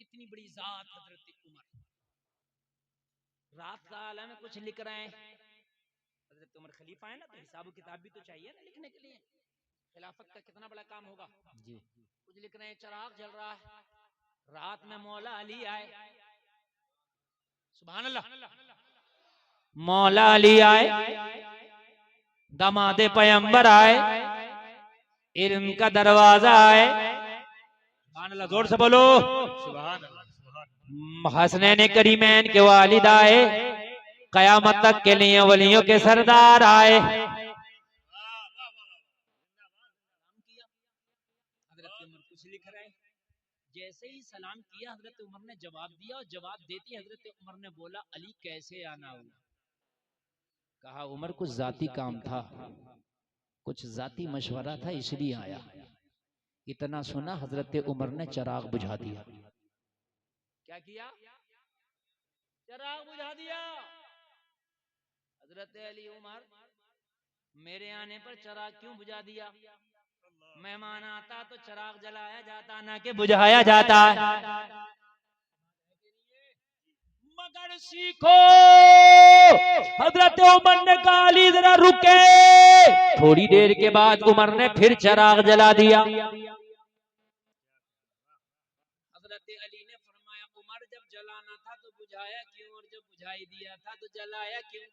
इतनी बड़ी जात हजरत उमर। रात का आलम में कुछ लिख रहे हैं, हजरत उमर खलीफा है ना, तो हिसाब किताब भी तो चाहिए ना लिखने के लिए। खिलाफत का कितना बड़ा काम होगा जी। कुछ लिख रहे हैं, चिराग जल रहा है, रात में मौला अली आए, सुभान अल्लाह, मौला अली आए, दामादे पैगंबर आए, इल्म का दरवाजा आए, सुभान अल्लाह, जोर से बोलो सुभान अल्लाह। हसनैन करीमैन के वालिद आए, कयामत तक के लिए वलियों के सरदार आए। हजरत उमर कुछ लिख रहे हैं, जैसे ही सलाम किया हजरत उमर ने जवाब दिया, और जवाब देते हजरत उमर ने बोला अली कैसे आना हुआ? कहा उमर कुछ जाती काम था, कुछ जाती मशवरा था, इसलिए आया। इतना सुना हजरत उमर ने चिराग बुझा दिया। क्या किया? चिराग बुझा दिया। हजरत अली उमर, मेरे आने पर चिराग क्यों बुझा दिया? मेहमान आता तो चिराग जलाया जाता, ना कि बुझाया जाता। मगर सीखो, हजरत उमर ने कहा अली जरा रुके। थोड़ी देर के बाद उमर ने फिर चिराग जला दिया। हजरत अली ने फरमाया उमर जब जलाना था तो बुझाया क्यों, और जब बुझाई दिया था तो जलाया क्यों?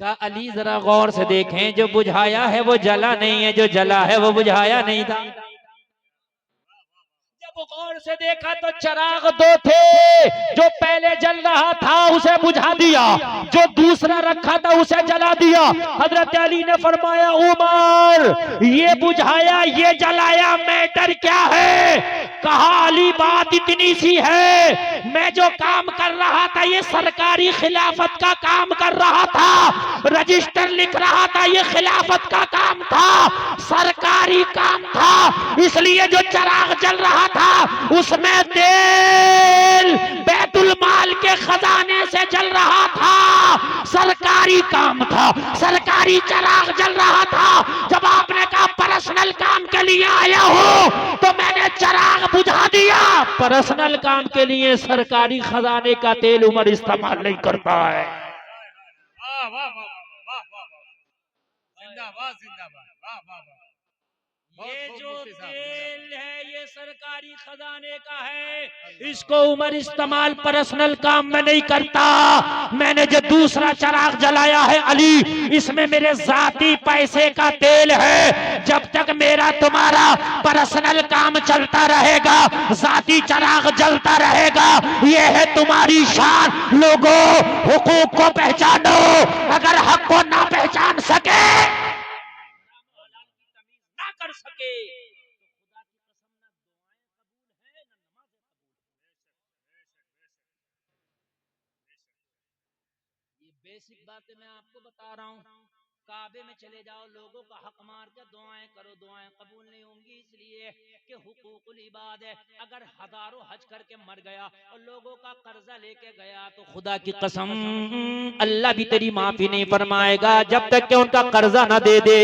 का अली जरा गौर से देखें, जो बुझाया है वो जला नहीं है, जो जला है वो बुझाया नहीं था। जब गौर से देखा तो चिराग दो थे, जो पहले जल रहा था उसे बुझा दिया, जो दूसरा रखा था उसे जला दिया। हजरत अली ने फरमाया उमर ये बुझाया ये जलाया मैटर क्या है? कहा अली बात इतनी सी है, मैं जो काम कर रहा था ये सरकारी खिलाफत का काम कर रहा था, रजिस्टर लिख रहा था ये खिलाफत का काम था, सरकारी काम था, इसलिए जो चिराग जल रहा था उसमें तेल बैतुल माल के खजाने से जल रहा था, सरकारी काम था, सरकारी चिराग जल रहा था। जब आपने कहा पर्सनल काम के लिए आया हो तो मैंने चिराग बुझा दिया। पर्सनल काम के लिए सरकारी खजाने का तेल उमर इस्तेमाल नहीं करता है। वाह वाह वाह वाह वाह वाह, जिंदाबाद जिंदाबाद, वाह वाह वाह। ये जो तेल है ये सरकारी खजाने का है, इसको उमर इस्तेमाल पर्सनल काम में नहीं करता। मैंने जो दूसरा चिराग जलाया है अली, इसमें मेरे जाती पैसे का तेल है। जब तक मेरा तुम्हारा पर्सनल काम चलता रहेगा, जाती चिराग जलता रहेगा। ये है तुम्हारी शान। लोगों हुकूक को पहचानो, अगर हक को ना पहचान सके कर सके तो खुदा की कसम ना दुआएं कबूल है ना नमाजें कबूल। ये बेसिक बातें मैं आपको बता रहा हूँ। काबे में चले जाओ, लोगों का हक मार कर दुआएं करो, दुआएं कबूल नहीं होंगी, इसलिए कि हुकूकुल इबाद है। अगर हजारों हज करके मर गया और लोगों का कर्जा लेके गया तो खुदा की कसम अल्लाह भी तेरी माफी नहीं फरमाएगा जब तक कि उनका कर्जा ना दे दे।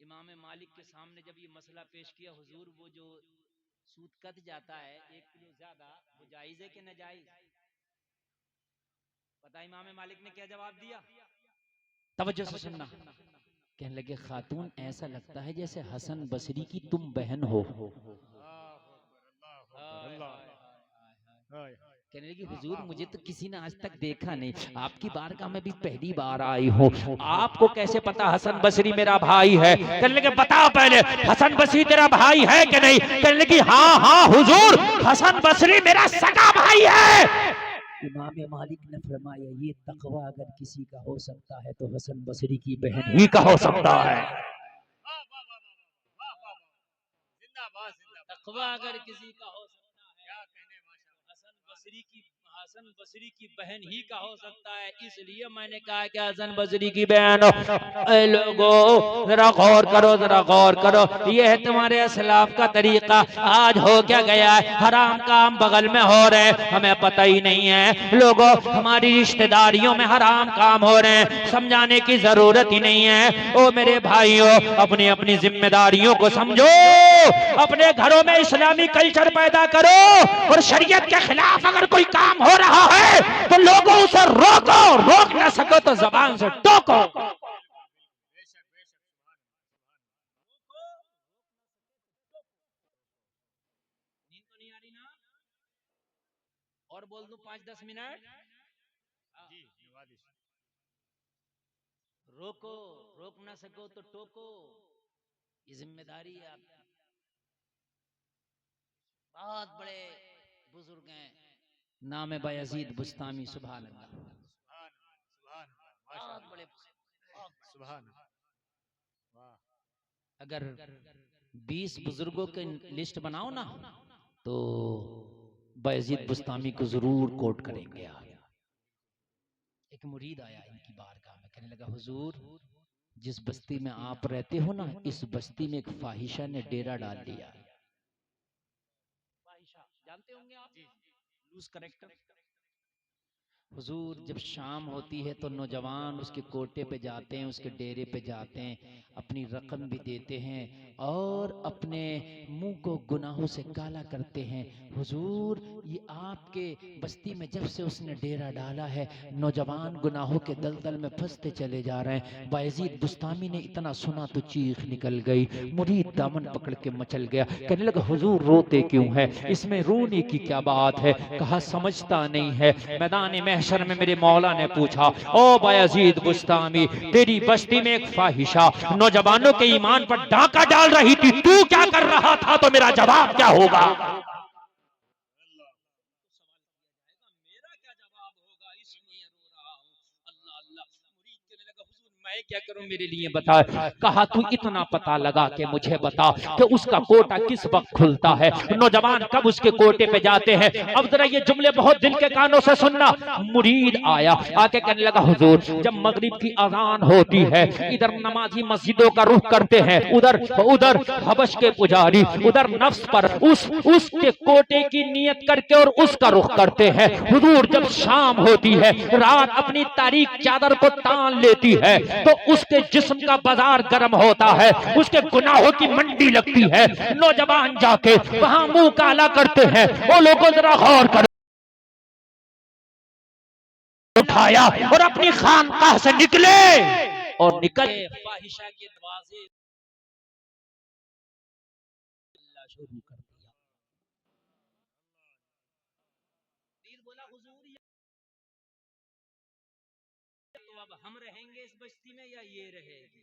इमाम मालिक के सामने जब ये मसला पेश किया, हुजूर वो जो सूद कट जाता है 1 किलो ज्यादा, वो जायज है कि नाजायज? पता इमाम मालिक ने क्या जवाब दिया? तवज्जो से सुनना। कहने लगे खातून ऐसा लगता है जैसे हसन बसरी की तुम बहन हो। कहने लगी हुजूर मुझे तो किसी ने आज तक देखा नहीं, आपकी बारगाह में भी पहली बार आई हूँ, आपको कैसे पता हसन बसरी मेरा भाई है? कहने लगे बताओ पहले हसन बसरी तेरा भाई है कि नहीं? कहने लगी हाँ हाँ हुजूर हसन बसरी मेरा सगा भाई है। इमाम मालिक ने फरमाया ये तकवा अगर किसी का हो सकता है तो हसन बसरी की बहन ही का हो सकता है। तकवा अगर किसी का हो सकता है हसन बसरी की बहन ही का हो सकता है। इसलिए मैंने कहा कि हसन बसरी की बहन हो। लोगों जरा गौर करो, जरा गौर करो, ये है तुम्हारे असलाफ का तरीका। आज हो क्या गया है, हराम काम बगल में हो रहे हैं, हमें पता ही नहीं है। लोगों हमारी रिश्तेदारियों में हराम काम हो रहे हैं, समझाने की जरूरत ही नहीं है। ओ मेरे भाइयों अपनी अपनी जिम्मेदारियों को समझो, अपने घरों में इस्लामी कल्चर पैदा करो, और शरीयत के खिलाफ अगर कोई काम हो रहा है तो लोगों उसे रोको, रोक ना सको तो जबान से टोको। नींद तो नहीं आ रही ना? और बोल दूं 5-10 मिनट? रोको, रोक ना सको तो टोको, ये जिम्मेदारी है आपकी। बहुत बड़े बुजुर्ग हैं, नाम है बायजीद बुस्तामी, सुभान अल्लाह, बहुत बड़े सुभान। अगर 20 बुजुर्गों के लिस्ट बनाओ ना तो बायजीद बुस्तामी को जरूर कोट करेंगे आप। एक मुरीद आया इनकी बारगाह में, कहने लगा हुजूर जिस बस्ती में आप रहते हो ना, इस बस्ती में एक फाहिशा ने डेरा डाल लिया। फाहिशा जानते होंगे आप, लूज करेक्टर। हुजूर जब शाम होती है तो नौजवान उसके कोटे पे जाते हैं, उसके डेरे पे जाते हैं, अपनी रकम भी देते हैं और अपने मुंह को गुनाहों से काला करते हैं। हुजूर ये आपके बस्ती में जब से उसने डेरा डाला है, नौजवान गुनाहों के दलदल में फंसते चले जा रहे हैं। बायजीद बुस्तामी ने इतना सुना तो चीख निकल गई, मुरीद दामन पकड़ के मचल गया, कहने लगा हुजूर रोते क्यों है, इसमें रोने की क्या बात है। कहा समझता नहीं है। मैदान महशर में मेरे मौला ने पूछा, ओ बायजीद बुस्तामी, तेरी बस्ती में एक फाहिशा नौजवानों के ईमान पर डाका डाल रही थी, तू क्या कर रहा था, तो मेरा जवाब क्या होगा। मेरा क्या जवाब होगा, इसलिए रो रहा हूँ। अल्लाह अल्लाह। मुरीद कहने लगा हुजूर मैं क्या करूं, मेरे लिए बता। कहा तू इतना पता लगा के मुझे बता कि उसका कोटा किस वक्त खुलता है, नौजवान कब उसके कोटे पे जाते हैं। अब जरा ये जुमले बहुत दिल के कानों से सुनना। मुरीद आया, आके कहने लगा हुजूर जब मगरिब की अजान होती है, इधर नमाजी मस्जिदों का रुख करते हैं, उधर उधर हबश के पुजारी उधर नफ्स पर उसके कोटे की नियत करके और उसका रुख करते हैं। हुजूर जब शाम होती है, रात अपनी तारीख चादर को तान लेती है, तो उसके जिस्म का बाजार गर्म होता है, उसके गुनाहों की मंडी लगती है। नौजवान जाके वहां मुंह काला करते हैं। वो लोगों जरा गौर कर, उठाया और अपनी खानकाह से निकले और निकल फाहिशा के दरवाजे शुरू कर दिया। पीर बोला हुजूर तो अब हम रहेंगे इस बस्ती में या ये रहेगी।